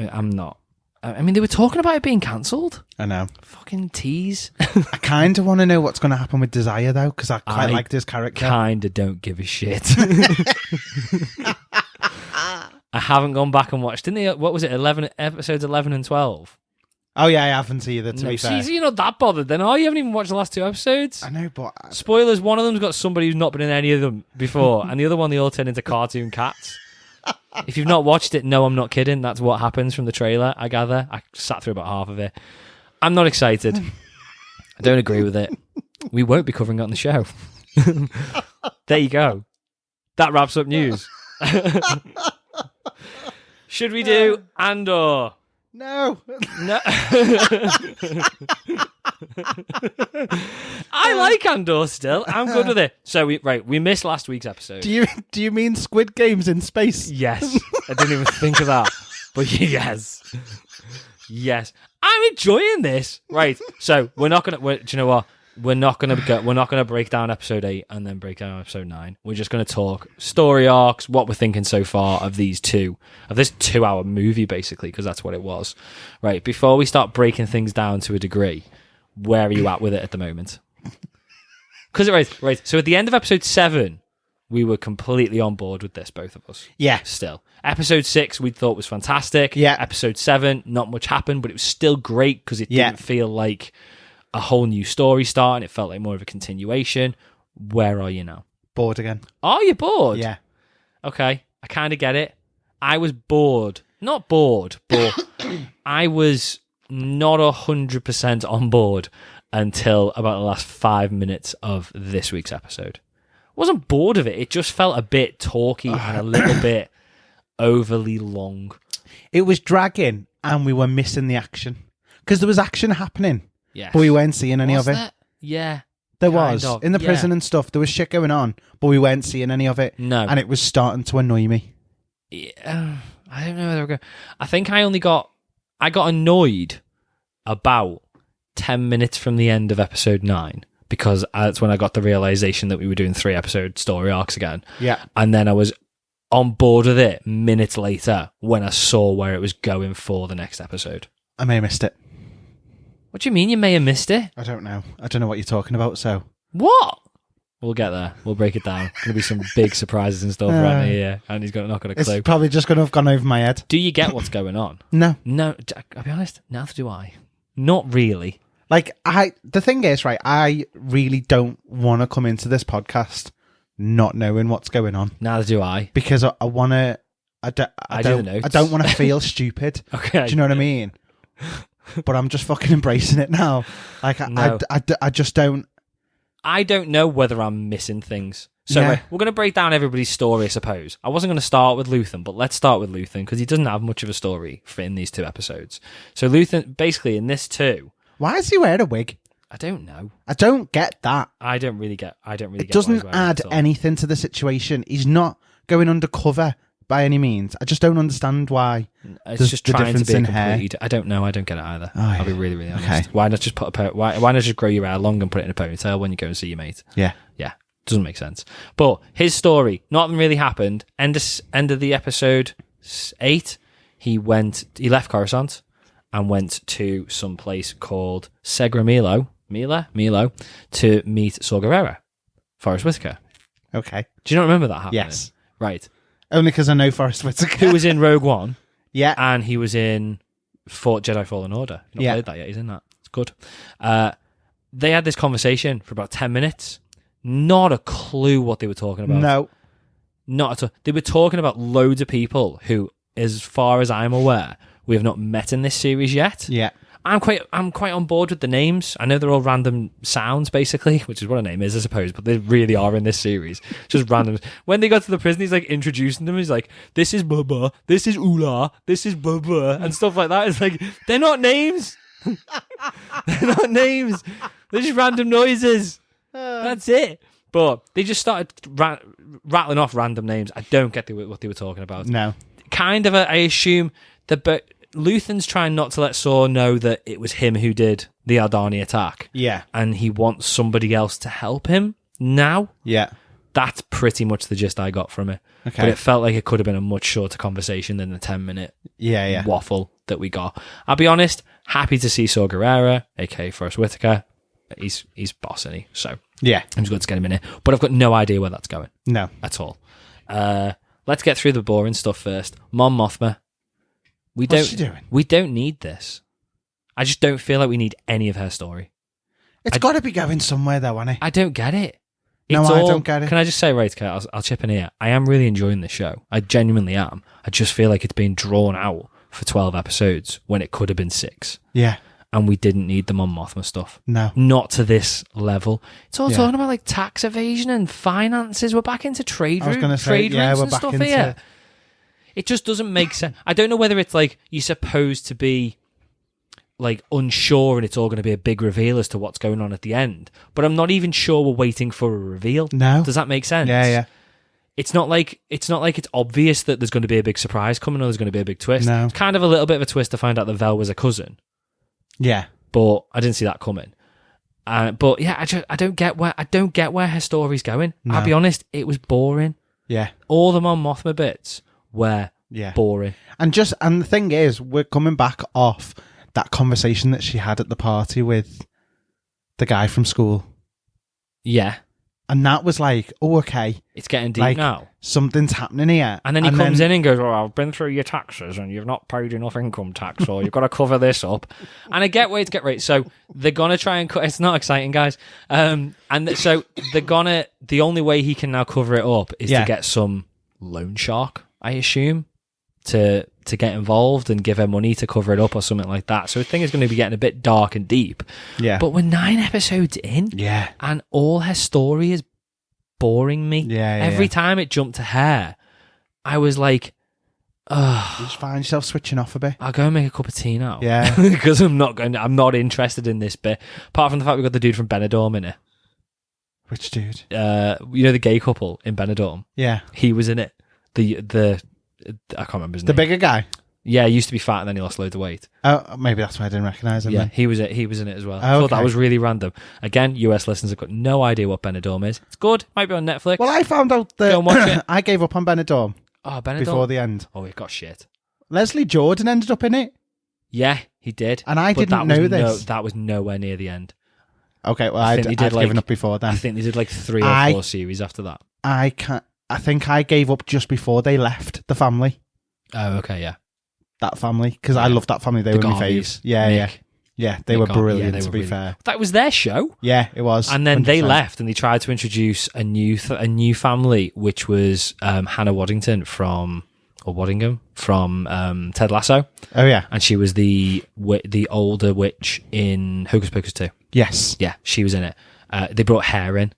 I mean, they were talking about it being cancelled. I know. Fucking tease. I kind of want to know what's going to happen with Desire, though, because I quite liked his character. Kind of don't give a shit. I haven't gone back and watched. Didn't they? What was it? Episodes 11 and 12. Oh yeah, I haven't either. To be fair, so you're not that bothered then, are you? Haven't even watched the last 2 episodes. I know, but spoilers. One of them's got somebody who's not been in any of them before, and the other one they all turn into cartoon cats. If you've not watched it, no, I'm not kidding. That's what happens from the trailer, I gather. I sat through about half of it. I'm not excited. I don't agree with it. We won't be covering it on the show. There you go. That wraps up news. Should we do Andor? No. I like Andor still. I'm good with it. So we missed last week's episode. Do you mean Squid Games in space? Yes. I didn't even think of that. But yes. I'm enjoying this. Right. So do you know what? We're not gonna break down episode 8 and then break down episode 9. We're just gonna talk story arcs, what we're thinking so far of this 2-hour movie, basically, because that's what it was. Right, before we start breaking things down to a degree, where are you at with it at the moment? Because right. So at the end of episode 7, we were completely on board with this, both of us. Yeah. Still. Episode 6 we thought was fantastic. Yeah. Episode 7, not much happened, but it was still great because it didn't feel like a whole new story starting. It felt like more of a continuation. Where are you now? Bored again. Are you bored? Yeah. Okay. I kind of get it. I was bored. Not bored, but I was not 100% on board until about the last 5 minutes of this week's episode. I wasn't bored of it. It just felt a bit talky and a little bit overly long. It was dragging and we were missing the action. Because there was action happening. Yes. But we weren't seeing any of it. Yeah. There was. In the prison and stuff, there was shit going on, but we weren't seeing any of it. No. And it was starting to annoy me. Yeah, I don't know whether we're going. I think I got annoyed about 10 minutes from the end of episode 9, because that's when I got the realization that we were doing 3-episode story arcs again. Yeah. And then I was on board with it minutes later when I saw where it was going for the next episode. I may have missed it. What do you mean you may have missed it? I don't know. I don't know what you're talking about, so... What? We'll get there. We'll break it down. Going to be some big surprises and stuff right here, and he's not got a clue. It's probably just going to have gone over my head. Do you get what's going on? No. No, I'll be honest, neither do I. Not really. Like, the thing is, right, I really don't want to come into this podcast not knowing what's going on. Neither do I. Because I want to... I don't want to feel stupid. Okay. Do you know what I mean? But I'm just fucking embracing it now. Like, No. I just don't... I don't know whether I'm missing things. So we're going to break down everybody's story, I suppose. I wasn't going to start with Luthen, but let's start with Luthen, because he doesn't have much of a story in these 2 episodes. So Luthen, basically, in this too... Why does he wear a wig? I don't know. I don't get that. I don't really get It doesn't add anything to the situation. He's not going undercover by any means. I just don't understand why. It's just trying to be a complete... I don't know. I don't get it either. Oh, yeah. I'll be really, really honest. Okay. Why not just why not just grow your hair long and put it in a ponytail when you go and see your mate? Yeah. Yeah. Doesn't make sense. But his story, nothing really happened. End of the episode 8, he left Coruscant and went to some place called Segra Milo to meet Saw Gerrera, Forrest Whitaker. Okay. Do you not remember that happening? Yes. Right. Only because I know Forrest Whitaker. Who was in Rogue One. Yeah. And he was in Jedi Fallen Order. Not played that yet. He's in that. It's good. They had this conversation for about 10 minutes. Not a clue what they were talking about. No. Not at all. They were talking about loads of people who, as far as I'm aware, we have not met in this series yet. Yeah. I'm quite on board with the names. I know they're all random sounds, basically, which is what a name is, I suppose, but they really are in this series. Just random. When they got to the prison, he's like introducing them. He's like, this is Bubba, this is Ula, this is Bubba, and stuff like that. It's like, they're not names. They're not names. They're just random noises. That's it. But they just started rattling off random names. I don't get what they were talking about. No. Kind of, I assume, Luthen's trying not to let Saw know that it was him who did the Aldani attack. Yeah. And he wants somebody else to help him now. Yeah. That's pretty much the gist I got from it. Okay. But it felt like it could have been a much shorter conversation than the 10-minute waffle that we got. I'll be honest, happy to see Saw Gerrera, aka Forrest Whitaker. He's bossing, so yeah, I'm just going to get him in it. But I've got no idea where that's going. No. At all. Let's get through the boring stuff first. Mon Mothma. What's she doing? We don't need this. I just don't feel like we need any of her story. It's got to be going somewhere, though, hasn't it? I don't get it. I don't get it. Can I just say, right, I'll chip in here. I am really enjoying this show. I genuinely am. I just feel like it's been drawn out for 12 episodes when it could have been 6. Yeah. And we didn't need the Mon Mothma stuff. No. Not to this level. It's all talking about like tax evasion and finances. We're back into trade routes and stuff here. It just doesn't make sense. I don't know whether it's like you're supposed to be like unsure and it's all going to be a big reveal as to what's going on at the end. But I'm not even sure we're waiting for a reveal. No. Does that make sense? Yeah. It's not like it's obvious that there's going to be a big surprise coming or there's going to be a big twist. No. It's kind of a little bit of a twist to find out that Vel was a cousin. Yeah. But I didn't see that coming. But yeah, I don't get where her story's going. No. I'll be honest, it was boring. Yeah. All the Mon Mothma bits were boring. And the thing is, we're coming back off that conversation that she had at the party with the guy from school. Yeah. And that was like, oh, okay. It's getting deep now. Something's happening here. And then he comes in and goes, oh, I've been through your taxes and you've not paid enough income tax, or you've got to cover this up. And I get where it's right. So they're going to try and cut. It's not exciting, guys. So the only way he can now cover it up is to get some loan shark, I assume, to get involved and give her money to cover it up or something like that. So the thing is going to be getting a bit dark and deep. Yeah. But we're 9 episodes in. Yeah. And all her story is boring me. Every time it jumped to her, I was like, ugh. You just find yourself switching off a bit. I'll go and make a cup of tea now. Yeah. Because I'm not interested in this bit. Apart from the fact we've got the dude from Benidorm in it. Which dude? You know the gay couple in Benidorm? Yeah. He was in it. I can't remember his name. The bigger guy? Yeah, he used to be fat and then he lost loads of weight. Oh, maybe that's why I didn't recognise him. Yeah, then. he was in it as well. Oh, I thought that was really random. Again, US listeners have got no idea what Benidorm is. It's good. Might be on Netflix. Well, I found out that Go and watch it. I gave up on Benidorm. Oh, Benidorm. Before the end. Oh, it got shit. Leslie Jordan ended up in it. Yeah, he did. And I But didn't know this. that was nowhere near the end. Okay, well, I'd given up before then. I think they did like 3 or 4 series after that. I think I gave up just before they left the family. Oh, okay, yeah. That family, because I loved that family. They were my faves. Yeah, they were brilliant. To be fair, that was their show. Yeah, it was. And then 100%. they left, and they tried to introduce a new family, which was Hannah Waddingham from Ted Lasso. Oh yeah, and she was the older witch in Hocus Pocus 2. Yes, yeah, she was in it. They brought Hair in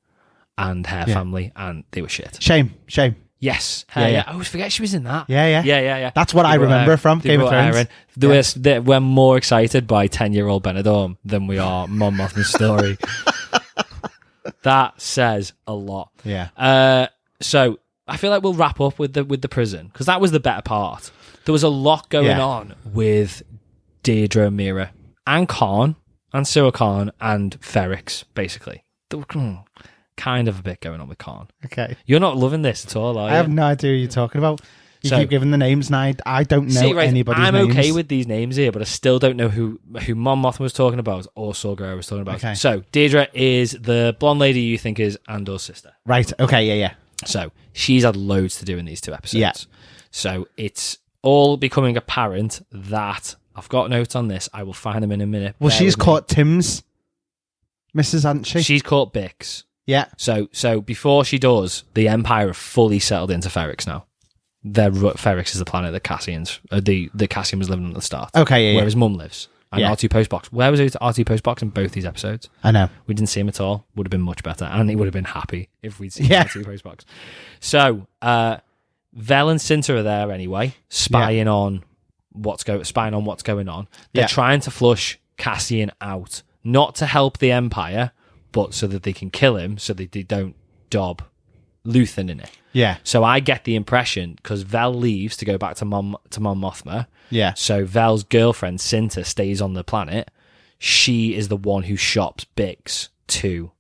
and Hair family, and they were shit. Shame. Yes, Hair, I always forget she was in that. Yeah. That's what I remember from Game of Thrones. We're more excited by 10-year-old Benidorm than we are Mon Mothma's story. That says a lot. Yeah. So I feel like we'll wrap up with the prison, because that was the better part. There was a lot going on with Deirdre and Mira and Khan and Cyril Khan and Ferrix, basically. There were kind of a bit going on with Khan. Okay. You're not loving this at all, are you? I have no idea what you're talking about. You keep giving the names, and I don't know anybody's I'm names. okay with these names here, but I still don't know who Mon Mothma was talking about or Saw Gerrera was talking about. Okay. So Deirdre is the blonde lady you think is Andor's sister. Right, okay, yeah. So she's had loads to do in these 2 episodes. Yeah. So it's all becoming apparent that I've got notes on this. I will find them in a minute. Well, she's caught Tim's Mrs. hasn't she? She's caught Bix. Yeah. So before she does, the Empire have fully settled into Ferrix now. Ferrix is the planet that Cassian's the Cassian was living on at the start. Okay, where his mum lives. And R2 Postbox. Where was R2 Postbox in both these episodes? I know. We didn't see him at all. Would have been much better. And he would have been happy if we'd seen R2 Postbox. So, Vel and Cinta are there anyway, spying on what's going on. They're trying to flush Cassian out, not to help the Empire, but so that they can kill him, so that they don't dob Luthen in it. Yeah. So I get the impression, because Vel leaves to go back to Mon Mothma. Yeah. So Vel's girlfriend, Cinta, stays on the planet. She is the one who shops Bix to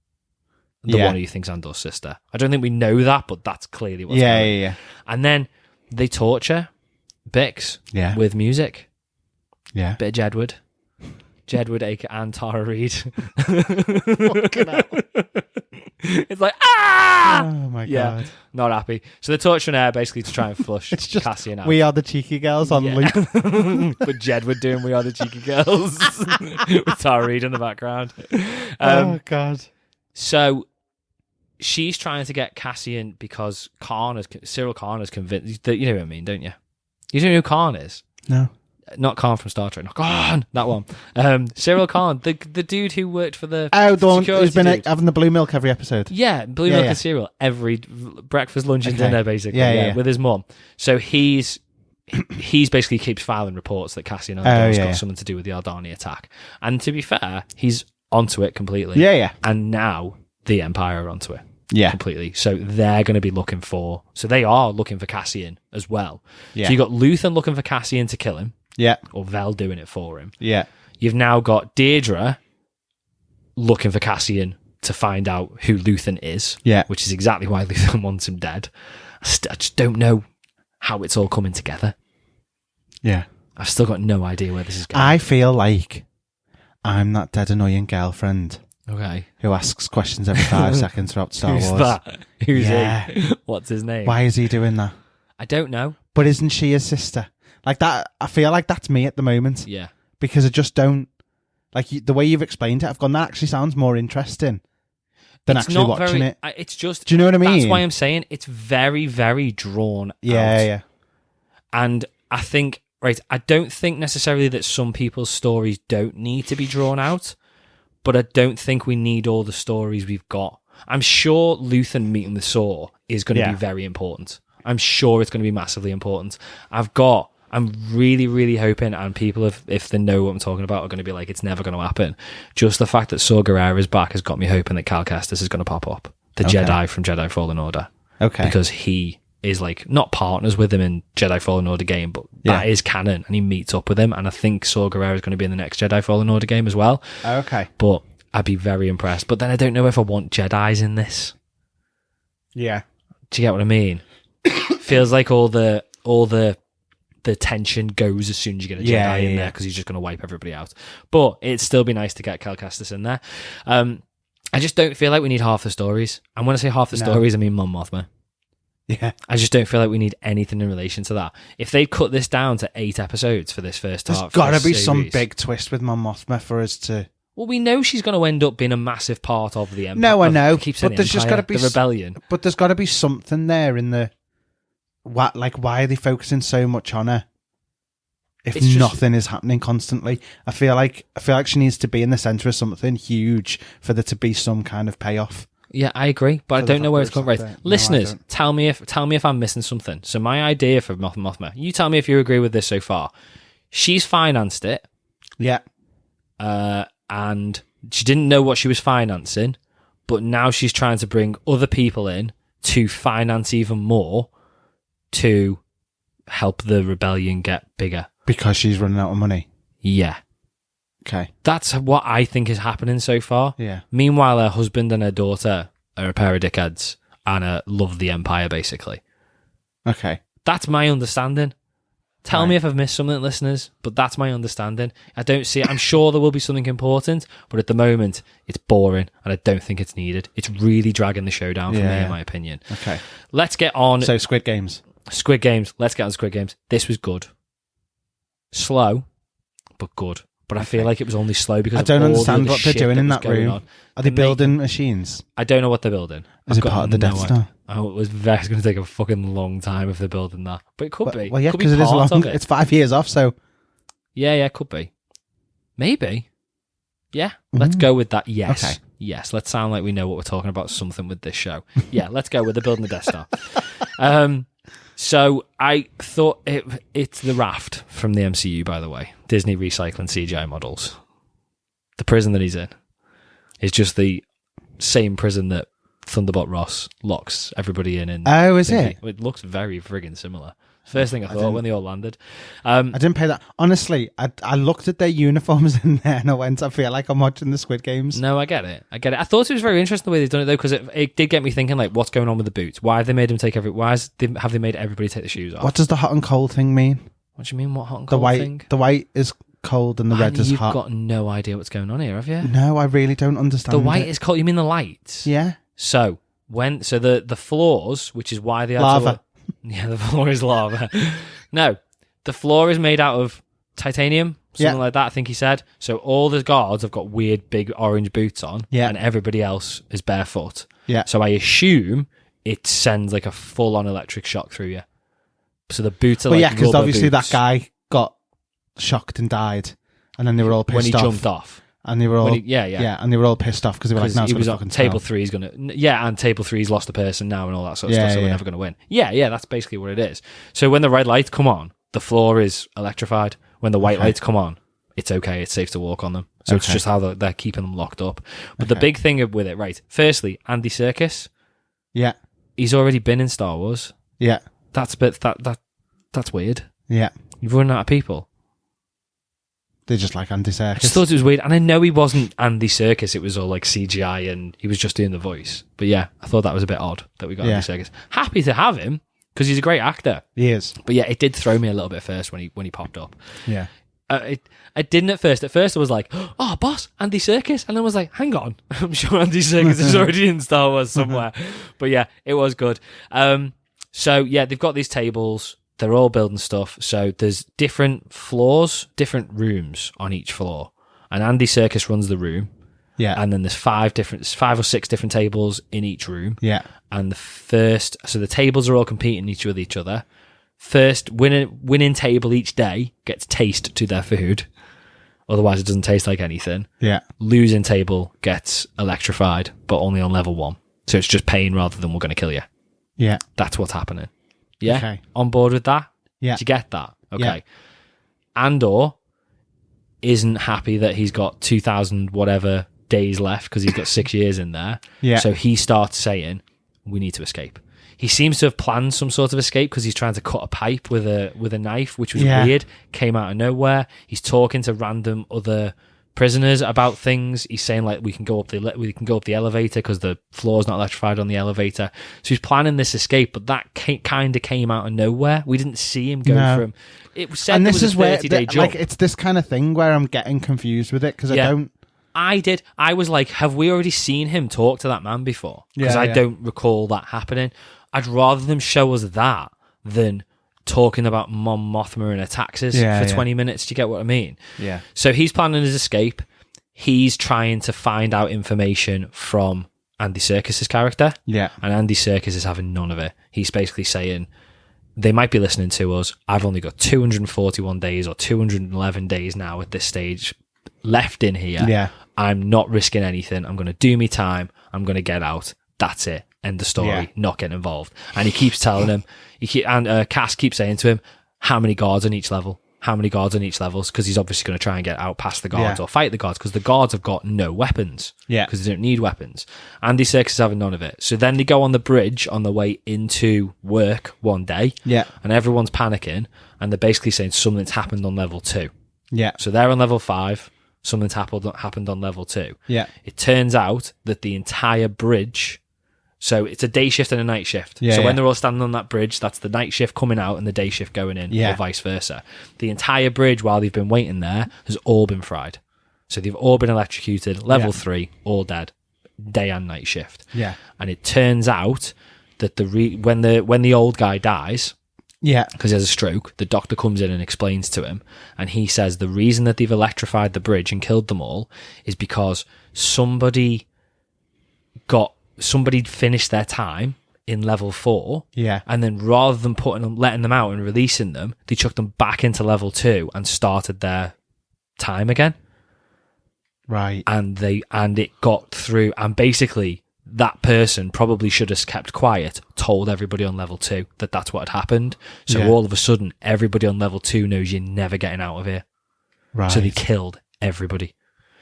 the one who thinks Andor's sister. I don't think we know that, but that's clearly what's going on. Yeah. And then they torture Bix with music. Yeah. Bit of Jedward. Jedward, and Tara Reid. Fucking hell. It's like, ah! Oh my god. Not happy. So they're torturing her basically to try and flush it's just, Cassian out. We Are the Cheeky Girls on loop. But Jedward doing We Are the Cheeky Girls with Tara Reid in the background. Oh god. So she's trying to get Cassian because Cyril Khan has convinced that, you know what I mean, don't you? You don't know who Khan is? No. Not Khan from Star Trek. Not Khan. That one. Cyril Khan, the dude who worked for the the one who's been dude. having the blue milk every episode. Yeah, blue milk and cereal every breakfast, lunch, and dinner, basically. Yeah, with his mum. So he's basically keeps filing reports that Cassian Andor's got something to do with the Aldani attack. And to be fair, he's onto it completely. Yeah. And now the Empire are onto it. Yeah. Completely. So they're going to be looking for... So they are looking for Cassian as well. Yeah. So you've got Luthen looking for Cassian to kill him. Yeah. Or Vel doing it for him. Yeah. You've now got Deirdre looking for Cassian to find out who Luthen is. Yeah. Which is exactly why Luthen wants him dead. I just don't know how it's all coming together. Yeah. I've still got no idea where this is going. I feel like I'm that dead annoying girlfriend. Okay. Who asks questions every 5 seconds throughout Star Wars. Who's that? Who's he? What's his name? Why is he doing that? I don't know. But isn't she his sister? Like that, I feel like that's me at the moment. Yeah. Because I just don't... Like, the way you've explained it, I've gone, that actually sounds more interesting than it's actually watching it. It's just... Do you know what I mean? That's why I'm saying it's very, very drawn out. Yeah. And I think... Right, I don't think necessarily that some people's stories don't need to be drawn out, but I don't think we need all the stories we've got. I'm sure Luthen meeting with Saw is going to be very important. I'm sure it's going to be massively important. I'm really, really hoping, and people, if they know what I'm talking about, are going to be like, it's never going to happen. Just the fact that Saw Gerrera is back has got me hoping that Cal Kestis is going to pop up. The Jedi from Jedi Fallen Order. Okay. Because he is like, not partners with him in Jedi Fallen Order game, but that is canon, and he meets up with him, and I think Saw Gerrera is going to be in the next Jedi Fallen Order game as well. Okay. But I'd be very impressed. But then I don't know if I want Jedis in this. Yeah. Do you get what I mean? Feels like all the the tension goes as soon as you get a Jedi in there, because he's just going to wipe everybody out. But it'd still be nice to get Cal Kestis in there. I just don't feel like we need half the stories. And when I say half the stories, I mean Mon Mothma. Yeah. I just don't feel like we need anything in relation to that. If they'd cut this down to 8 episodes for this first half, there's got to be some big twist with Mon Mothma for us to... Well, we know she's going to end up being a massive part of the Empire. No, I know. But there's just got to be the rebellion. But there's got to be something there in the... Why are they focusing so much on her? If nothing is happening constantly, I feel like she needs to be in the center of something huge for there to be some kind of payoff. Yeah, I agree, but I don't know where it's coming from. Listeners, tell me if I'm missing something. So my idea for Mothma, you tell me if you agree with this so far. She's financed it. Yeah. And she didn't know what she was financing, but now she's trying to bring other people in to finance even more to help the rebellion get bigger. Because she's running out of money? Yeah. Okay. That's what I think is happening so far. Yeah. Meanwhile, her husband and her daughter are a pair of dickheads and love the Empire, basically. Okay. That's my understanding. Tell me if I've missed something, listeners, but that's my understanding. I don't see it. I'm sure there will be something important, but at the moment, it's boring, and I don't think it's needed. It's really dragging the show down for me, in my opinion. Okay. Let's get on. So, Squid Games. Squid Games. Let's get on Squid Games. This was good. Slow, but good. But I feel like it was only slow because I don't understand what they're doing in that room. Are they building machines? I don't know what they're building. Is it part of the Death Star? Oh, it's going to take a fucking long time if they're building that. But it could be. Well, yeah, because it is long. It's 5 years off, so... Yeah, it could be. Maybe. Yeah, let's go with that. Yes. Okay. Yes, let's sound like we know what we're talking about, something with this show. Yeah, let's go with the building the Death Star. So I thought it's the Raft from the MCU, by the way. Disney recycling CGI models. The prison that he's in is just the same prison that Thunderbot Ross locks everybody in. Oh, is it? It looks very friggin' similar. First thing I thought when they all landed. I didn't pay that. Honestly, I looked at their uniforms in there and I feel like I'm watching the Squid Games. No, I get it. I thought it was very interesting the way they've done it, though, because it did get me thinking, like, what's going on with the boots? Why have they made them take have they made everybody take the shoes off? What does the hot and cold thing mean? What do you mean, what hot and cold thing? The white is cold and the red is hot. You've got no idea what's going on here, have you? No, I really don't understand. The white is cold. You mean the lights? Yeah. So the floors, which is why they had lava. Yeah, the floor is lava. No, the floor is made out of titanium, something like that, I think he said. So all the guards have got weird big orange boots on, and everybody else is barefoot. Yeah. So I assume it sends like a full-on electric shock through you. So the boots are like because obviously boots. that guy got shocked and died, and then they were all pissed off. When he jumped off. And they were all and they were all pissed off because they were like, "No, he was on table 3's gonna and table 3's lost a person now and all that sort of stuff, so we're never gonna win." Yeah, that's basically what it is. So when the red lights come on, the floor is electrified. When the white lights come on, it's okay, it's safe to walk on them. So it's just how they're keeping them locked up. But the big thing with it, right? Firstly, Andy Serkis. Yeah, he's already been in Star Wars. Yeah, that's weird. Yeah, you've run out of people. They just like Andy Serkis. I just thought it was weird. And I know he wasn't Andy Serkis. It was all like CGI and he was just doing the voice. But yeah, I thought that was a bit odd that we got Andy Serkis. Happy to have him because he's a great actor. He is. But yeah, it did throw me a little bit first when he popped up. Yeah. I didn't at first. At first I was like, oh, boss, Andy Serkis. And I was like, hang on. I'm sure Andy Serkis is already in Star Wars somewhere. But yeah, it was good. So yeah, they've got these tables. They're all building stuff. So there's different floors, different rooms on each floor. And Andy Serkis runs the room. Yeah. And then there's 5 or 6 different tables in each room. Yeah. And the tables are all competing with each other. First winning table each day gets taste to their food. Otherwise it doesn't taste like anything. Yeah. Losing table gets electrified, but only on level 1. So it's just pain rather than we're going to kill you. Yeah. That's what's happening. Yeah? Okay. On board with that? Yeah. Did you get that? Okay. Yeah. Andor isn't happy that he's got 2,000 whatever days left because he's got 6 years in there. Yeah. So he starts saying, we need to escape. He seems to have planned some sort of escape because he's trying to cut a pipe with a knife, which was weird. Came out of nowhere. He's talking to random other prisoners about things. He's saying like we can go up the elevator because the floor's not electrified on the elevator. So he's planning this escape, but that kind of came out of nowhere. We didn't see him go from. It said and this is where 30-day jump. Like it's this kind of thing where I'm getting confused with it because I did. I was like, have we already seen him talk to that man before? Because I don't recall that happening. I'd rather them show us that than talking about Mon Mothma and her taxes for 20 minutes. Do you get what I mean? Yeah. So he's planning his escape. He's trying to find out information from Andy Serkis's character. Yeah. And Andy Serkis is having none of it. He's basically saying, they might be listening to us. I've only got 241 days or 211 days now at this stage left in here. Yeah. I'm not risking anything. I'm going to do me time. I'm going to get out. That's it. End the story. Yeah. Not get involved. And he keeps telling him, Cass keeps saying to him, how many guards on each level? How many guards on each level? Because he's obviously going to try and get out past the guards or fight the guards because the guards have got no weapons. Yeah. Because they don't need weapons. Andy Serkis is having none of it. So then they go on the bridge on the way into work one day. Yeah. And everyone's panicking and they're basically saying something's happened on level 2. Yeah. So they're on level 5. Something's happened on level 2. Yeah. It turns out that the entire bridge, so it's a day shift and a night shift. Yeah, so when they're all standing on that bridge, that's the night shift coming out and the day shift going in, or vice versa. The entire bridge, while they've been waiting there, has all been fried. So they've all been electrocuted, level 3, all dead, day and night shift. Yeah. And it turns out that when the old guy dies, because he has a stroke, the doctor comes in and explains to him, and he says the reason that they've electrified the bridge and killed them all is because somebody finished their time in level 4, and then rather than letting them out and releasing them, they chucked them back into level 2 and started their time again. Right. And it got through, and basically that person probably should have kept quiet, told everybody on level 2 that that's what had happened. So all of a sudden, everybody on level 2 knows you're never getting out of here. Right. So they killed everybody.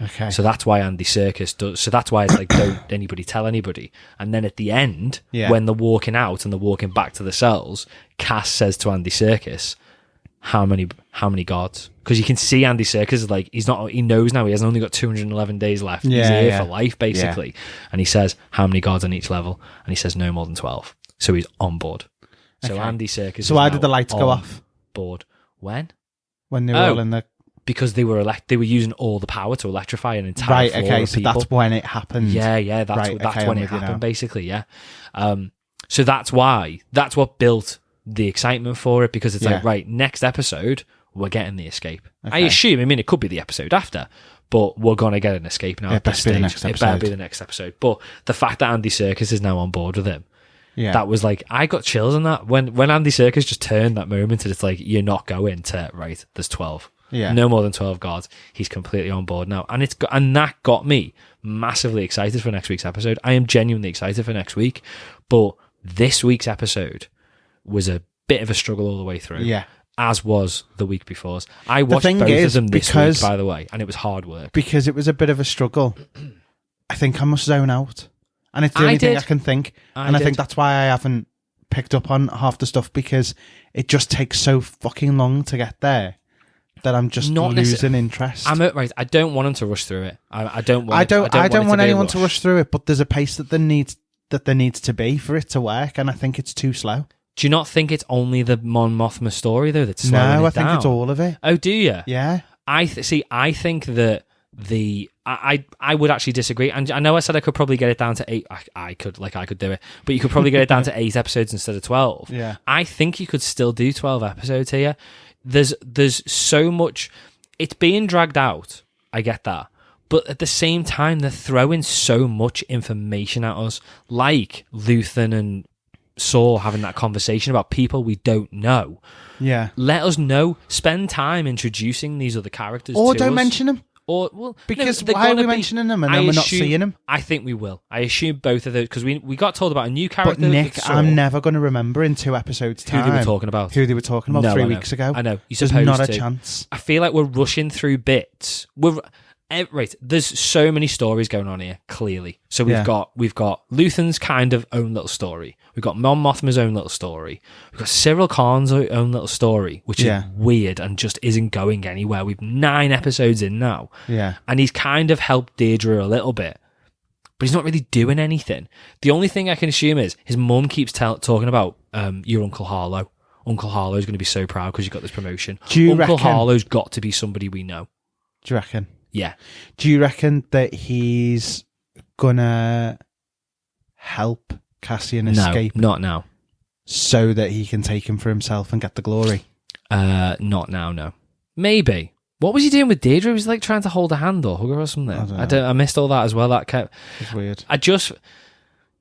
Okay. So that's why Andy Serkis does. So that's why it's like, don't anybody tell anybody. And then at the end, when they're walking out and they're walking back to the cells, Cass says to Andy Serkis, how many guards? Because you can see Andy Serkis is like, he knows now he has only got 211 days left. He's here for life, basically. And he says, how many guards on each level? And he says, no more than 12. So he's on board. So Andy Serkis So why did the lights go off? Board. When they were all in the... Because they were using all the power to electrify an entire floor of people. So that's when it happened. Yeah, that's when it happened, basically, yeah. So that's what built the excitement for it, because it's like, right, next episode, we're getting the escape. Okay. I mean, it could be the episode after, but we're going to get an escape now at this stage. It better be the next episode. But the fact that Andy Serkis is now on board with him, that was like, I got chills on that. When Andy Serkis just turned that moment and it's like, you're not going to, right, there's 12. Yeah. No more than 12 guards. He's completely on board now. And that got me massively excited for next week's episode. I am genuinely excited for next week. But this week's episode was a bit of a struggle all the way through. Yeah. As was the week before's. I watched both of them this week, by the way, and it was hard work. Because it was a bit of a struggle. I think I must zone out. And it's the only thing I can think. I think that's why I haven't picked up on half the stuff, because it just takes so fucking long to get there that I'm just losing interest. Right. I don't want him to rush through it. I don't want anyone to rush through it, but there's a pace that there needs to be for it to work, and I think it's too slow. Do you not think it's only the Mon Mothma story though that's slowing it down? No, I think it's all of it. Oh, do you? Yeah. I think that I would actually disagree, and I know I said I could probably get it down to 8. I could do it, but you could probably get it down to 8 episodes instead of 12. Yeah. I think you could still do 12 episodes here. There's so much. It's being dragged out. I get that. But at the same time, they're throwing so much information at us, like Luthen and Saw having that conversation about people we don't know. Yeah. Let us know. Spend time introducing these other characters or to don't us. mention them. Because why are we mentioning them and then we're not seeing them? I think we will. I assume both of those, because we got told about a new character. But Nick, I'm never going to remember in 2 episodes' time who they were talking about. 3 weeks ago. I know. There's not a chance. I feel like we're rushing through bits. Right, there's so many stories going on here, clearly. So we've got Luthen's kind of own little story. We've got Mon Mothma's own little story. We've got Cyril Khan's own little story, which is weird and just isn't going anywhere. We've 9 episodes in now. Yeah. And he's kind of helped Deirdre a little bit, but he's not really doing anything. The only thing I can assume is his mum keeps talking about your Uncle Harlow. Uncle Harlow's going to be so proud because you got this promotion. Uncle Harlow's got to be somebody we know. Do you reckon? Yeah. Do you reckon that he's gonna help Cassian escape? No, not now. So that he can take him for himself and get the glory? Not now, no. Maybe. What was he doing with Deirdre? He was like trying to hold her hand or hug her or something. I missed all that as well. That kept... It's weird.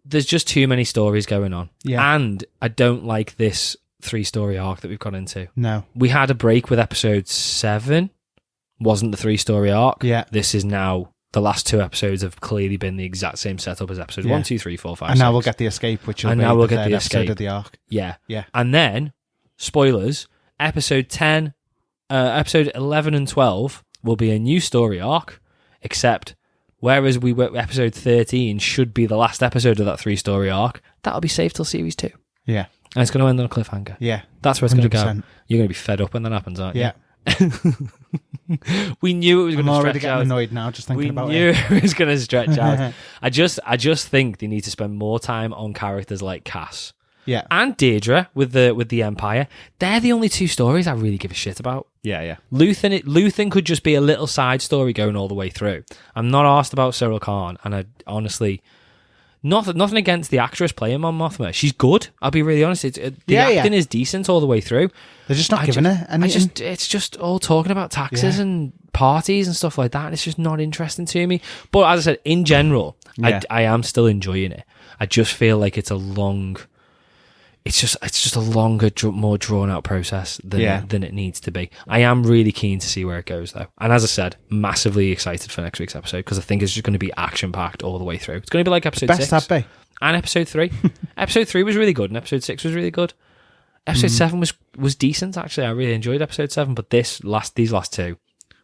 There's just too many stories going on. Yeah. And I don't like this 3-story arc that we've got into. No. We had a break with episode 7. Wasn't the 3-story arc. Yeah. This is now, the last 2 episodes have clearly been the exact same setup as episode 1, 2, 3, 4, 5, and 6. now we'll get the escape, which will be the third episode of the arc. Yeah. Yeah. And then, spoilers, episode 10, episode 11 and 12 will be a new story arc, except whereas episode 13 should be the last episode of that 3-story arc, that'll be saved till series 2. Yeah. And it's going to end on a cliffhanger. Yeah. That's where it's going to go. 100%. You're going to be fed up when that happens, aren't you? Yeah. We knew it was going to stretch out. I'm already getting annoyed now just thinking about it. We knew it was going to stretch out. I just think they need to spend more time on characters like Cass. Yeah. And Deirdre with the Empire. They're the only 2 stories I really give a shit about. Yeah, yeah. Luthen could just be a little side story going all the way through. I'm not asked about Cyril Khan, and I honestly... Nothing against the actress playing Mon Mothma. She's good. I'll be really honest. The acting is decent all the way through. They're just not giving her anything. It's just all talking about taxes and parties and stuff like that. It's just not interesting to me. But as I said, in general, I am still enjoying it. I just feel like it's a long... It's just a longer, more drawn out process than it needs to be. I am really keen to see where it goes, though. And as I said, massively excited for next week's episode because I think it's just going to be action packed all the way through. It's going to be like episode 6 that be. And episode 3. Episode 3 was really good, and episode 6 was really good. Episode 7 was decent, actually. I really enjoyed episode 7, but these last 2,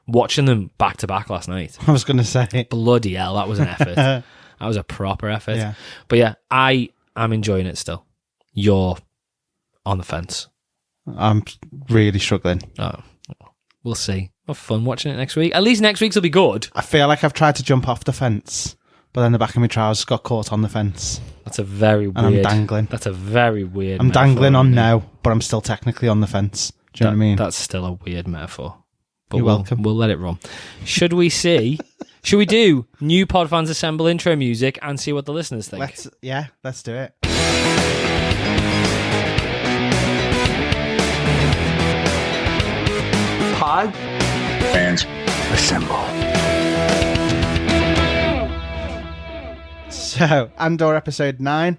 watching them back to back last night. I was going to say, bloody hell, that was an effort. That was a proper effort. Yeah. But yeah, I am enjoying it still. You're on the fence. I'm really struggling. Oh, we'll see. Have fun watching it next week. At least next week's will be good. I feel like I've tried to jump off the fence, but then the back of my trousers got caught on the fence. That's a very weird... And I'm dangling. That's a very weird I'm metaphor, dangling on now, but I'm still technically on the fence. Do you know what I mean? That's still a weird metaphor. But You're welcome. We'll let it run. Should we do new Podfans Assemble intro music and see what the listeners think? Let's do it. Pod Fans Assemble. So, Andor episode 9.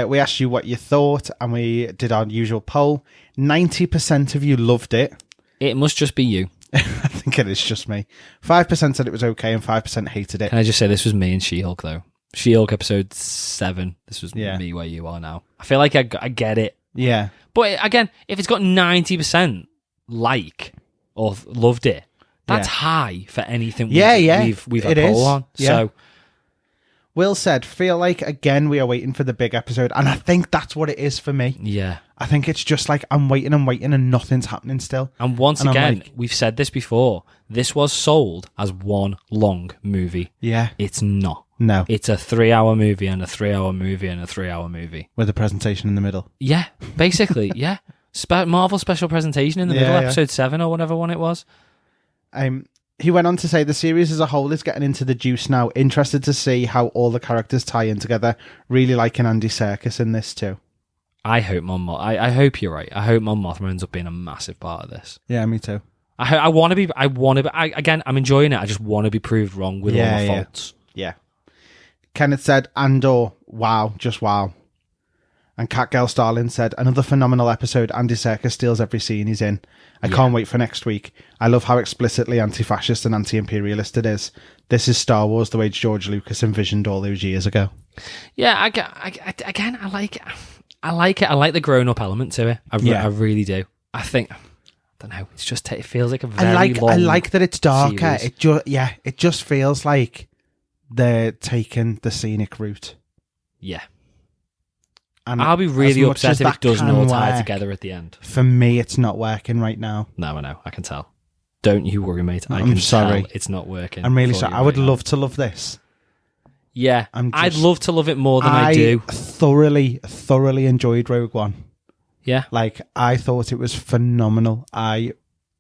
We asked you what you thought, and we did our usual poll. 90% of you loved it. It must just be you. I think it is just me. 5% said it was okay, and 5% hated it. Can I just say this was me and She-Hulk, though? She-Hulk episode 7. This was me where you are now. I feel like I get it. Yeah. But again, if it's got 90% or loved it, that's high for anything we've had a poll on. Yeah. So, Will said, feel like, again, we are waiting for the big episode. And I think that's what it is for me. Yeah. I think it's just like, I'm waiting and nothing's happening still. And once again, we've said this before, this was sold as one long movie. Yeah. It's not. No. It's a 3-hour movie and a 3-hour movie and a 3-hour movie. With a presentation in the middle. Yeah, basically, yeah. Marvel special presentation in the middle, episode 7 or whatever one it was. He went on to say the series as a whole is getting into the juice now. Interested to see how all the characters tie in together. Really liking Andy Serkis in this too. I hope I hope you're right. I hope Mon Mothma ends up being a massive part of this. Yeah, me too. I want to be. Again, I'm enjoying it. I just want to be proved wrong with all my faults. Yeah. Kenneth said, Andor, wow, just wow. And Catgirl Starlin said, another phenomenal episode. Andy Serkis steals every scene he's in. I can't wait for next week. I love how explicitly anti-fascist and anti-imperialist it is. This is Star Wars the way George Lucas envisioned all those years ago. Yeah, I like it. I like it. I like the grown-up element to it. I really do. I think don't know. It's just it feels like a very I like that it's darker. series. It just feels like they're taking the scenic route. Yeah. And I'll be really as much upset as if it that doesn't can all tie work, together at the end. For me, it's not working right now. No, I know. I can tell. Don't you worry, mate. I'm sorry. Tell it's not working. I'm really sorry. I would right love to love this. Yeah. I'd love to love it more than I do. thoroughly enjoyed Rogue One. Yeah. Like, I thought it was phenomenal.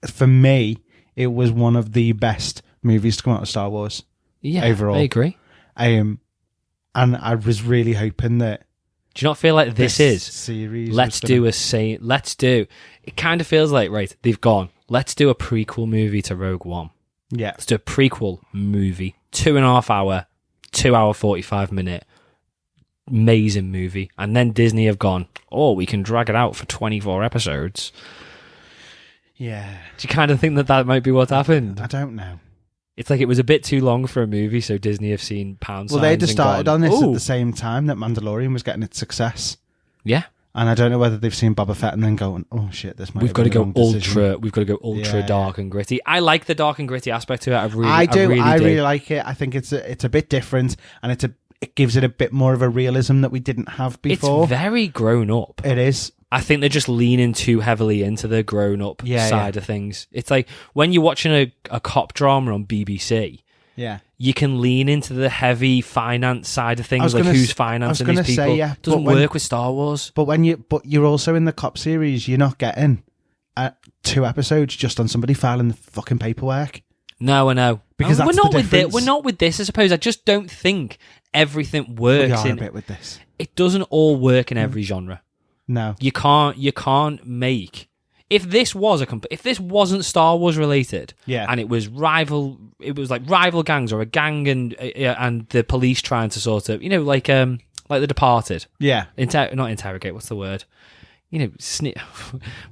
For me, it was one of the best movies to come out of Star Wars. Yeah, overall. I agree. And I was really hoping that. Do you not feel like this is series? Let's do. It kind of feels like, right, they've gone. Let's do a prequel movie to Rogue One. Yeah. Let's do a prequel movie, 2.5 hour, 2 hour 45-minute, amazing movie, and then Disney have gone, oh, we can drag it out for 24 episodes. Yeah. Do you kind of think that might be what happened? I don't know. It's like it was a bit too long for a movie, so Disney have seen pound signs. Well, they'd have started on this Ooh. at the same time that Mandalorian was getting its success. Yeah. And I don't know whether they've seen Boba Fett and then going, oh shit, this might We've got to have been go the wrong decision. We've got to go ultra Yeah. dark and gritty. I like the dark and gritty aspect to it. I really like it. I think it's a bit different, and it gives it a bit more of a realism that we didn't have before. It's very grown up. It is. I think they're just leaning too heavily into the grown up side of things. It's like when you're watching a cop drama on BBC. Yeah. You can lean into the heavy finance side of things, like who's financing these people. It doesn't work with Star Wars. But you're also in the cop series, you're not getting 2 episodes just on somebody filing the fucking paperwork. No, I know. Because that's the difference. We're not with this, I suppose. I just don't think everything works. We are a bit with this. It doesn't all work in every genre. No. You can't make... If this wasn't Star Wars related, and it was like rival gangs or a gang and the police trying to sort of, like The Departed. Yeah. Not interrogate. What's the word? When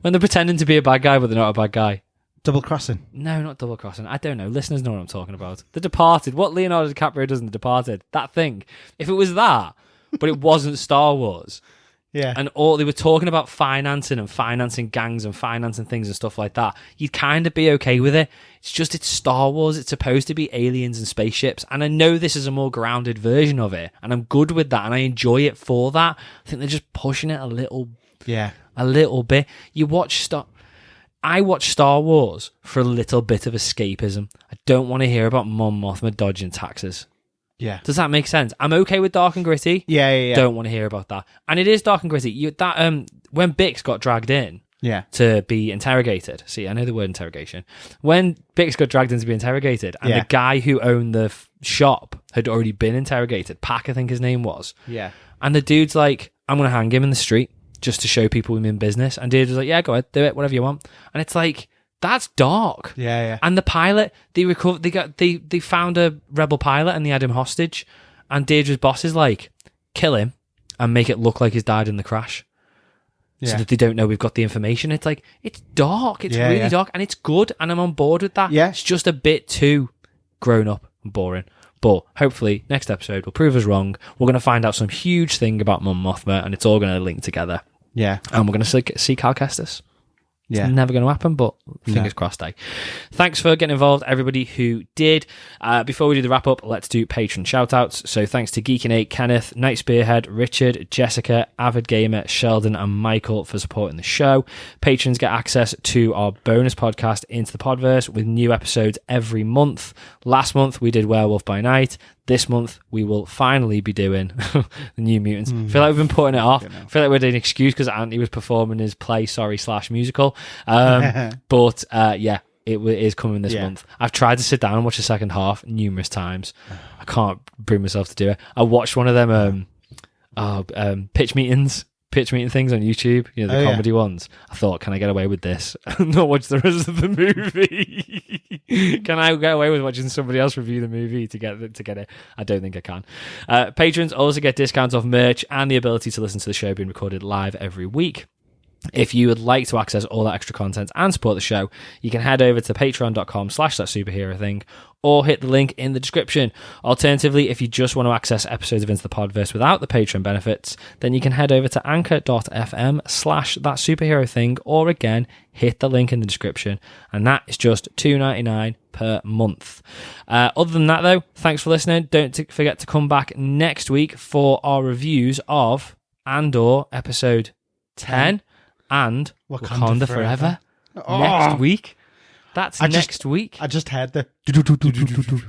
they're pretending to be a bad guy but they're not a bad guy. Double crossing. No, not double crossing. I don't know. Listeners know what I'm talking about. The Departed. What Leonardo DiCaprio does in The Departed. That thing. If it was that, but it wasn't Star Wars. Yeah. And they were talking about financing gangs and financing things and stuff like that. You'd kind of be okay with it. It's Star Wars. It's supposed to be aliens and spaceships. And I know this is a more grounded version of it. And I'm good with that. And I enjoy it for that. I think they're just pushing it a little bit. I watch Star Wars for a little bit of escapism. I don't want to hear about Mon Mothma dodging taxes. Yeah. Does that make sense? I'm okay with dark and gritty. Yeah. Don't want to hear about that. And it is dark and gritty. When Bix got dragged in to be interrogated. See, I know the word interrogation. When Bix got dragged in to be interrogated, and the guy who owned the shop had already been interrogated, Pack, I think his name was. Yeah. And the dude's like, I'm going to hang him in the street just to show people I'm in business. And dude was like, yeah, go ahead, do it, whatever you want. And it's like, that's dark. Yeah. And the pilot, they found a rebel pilot and they had him hostage. And Deirdre's boss is like, kill him and make it look like he's died in the crash. So that they don't know we've got the information. It's like, it's dark. It's really dark. And it's good. And I'm on board with that. Yeah. It's just a bit too grown up and boring. But hopefully next episode will prove us wrong. We're going to find out some huge thing about Mon Mothma and it's all going to link together. Yeah. And we're going to see Cal Kestis. Yeah. It's never going to happen, but fingers crossed, eh? Thanks for getting involved, everybody who did. Before we do the wrap-up, let's do patron shout-outs. So thanks to Geeky Nate, Kenneth, Night Spearhead, Richard, Jessica, Avid Gamer, Sheldon, and Michael for supporting the show. Patrons get access to our bonus podcast, Into the Podverse, with new episodes every month. Last month, we did Werewolf by Night. This month, we will finally be doing the New Mutants. I feel like we've been putting it off. I feel like we're doing an excuse because Anthony was performing his play, /musical. But it is coming this month. I've tried to sit down and watch the second half numerous times. I can't bring myself to do it. I watched one of them pitch meeting things on YouTube, the comedy ones. I thought, can I get away with this and not watch the rest of the movie? Can I get away with watching somebody else review the movie to get it? I don't think I can. Patrons also get discounts off merch and the ability to listen to the show being recorded live every week. If you would like to access all that extra content and support the show, you can head over to patreon.com/thatsuperhero thing or hit the link in the description. Alternatively, if you just want to access episodes of Into the Podverse without the Patreon benefits, then you can head over to anchor.fm/thatsuperhero thing or again, hit the link in the description. And that is just $2.99 per month. Other than that though, thanks for listening. Don't forget to come back next week for our reviews of Andor episode 10. And Wakanda Forever next week. That's next week. I just heard the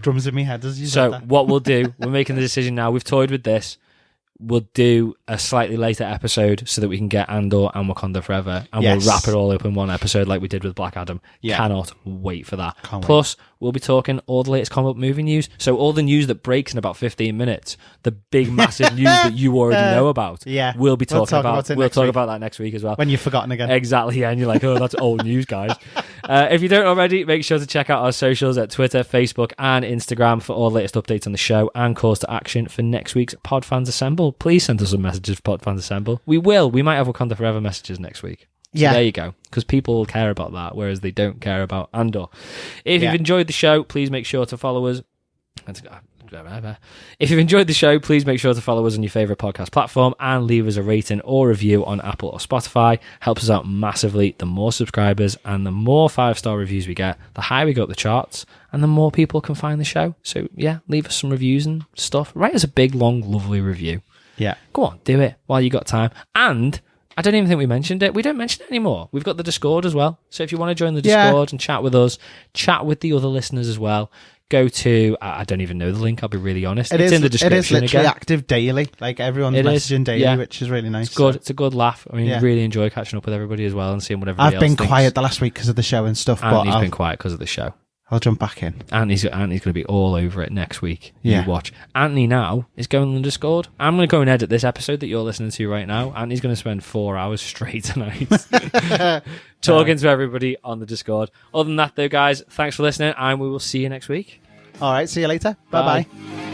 drums in my head as you said that. So what we'll do, we're making the decision now. We've toyed with this. We'll do a slightly later episode so that we can get Andor and Wakanda Forever, and we'll wrap it all up in one episode like we did with Black Adam. Yeah. Cannot wait for that. Plus, we'll be talking all the latest comic book movie news. So all the news that breaks in about 15 minutes, the big, massive news that you already know about, we'll be talking about. We'll talk about that next week as well. When you've forgotten again. Exactly, yeah, and you're like, oh, that's old news, guys. If you don't already, make sure to check out our socials at Twitter, Facebook, and Instagram for all the latest updates on the show and calls to action for next week's Podfans Assemble. Please send us some messages for Podfans Assemble. We will. We might have Wakanda Forever messages next week. So there you go. Because people care about that, whereas they don't care about Andor. If you've enjoyed the show, please make sure to follow us. If you've enjoyed the show, please make sure to follow us on your favourite podcast platform and leave us a rating or review on Apple or Spotify. Helps us out massively. The more subscribers and the more 5-star reviews we get, the higher we go up the charts and the more people can find the show. So yeah, leave us some reviews and stuff. Write us a big, long, lovely review. Yeah. Go on, do it while you got time. And I don't even think we mentioned it. We don't mention it anymore. We've got the Discord as well. So if you want to join the Discord and chat with us, chat with the other listeners as well, go to, I don't even know the link, I'll be really honest. It's in the description. It is literally active daily. Like everyone's messaging daily, which is really nice. It's good. It's a good laugh. I mean, really enjoy catching up with everybody as well and seeing what everybody else thinks. I've been quiet the last week because of the show and stuff. Anthony's been quiet because of the show. I'll jump back in. Anthony's going to be all over it next week. You watch. Anthony now is going on the Discord. I'm going to go and edit this episode that you're listening to right now. Anthony's going to spend 4 hours straight tonight talking to everybody on the Discord. Other than that, though, guys, thanks for listening, and we will see you next week. All right, see you later. Bye-bye.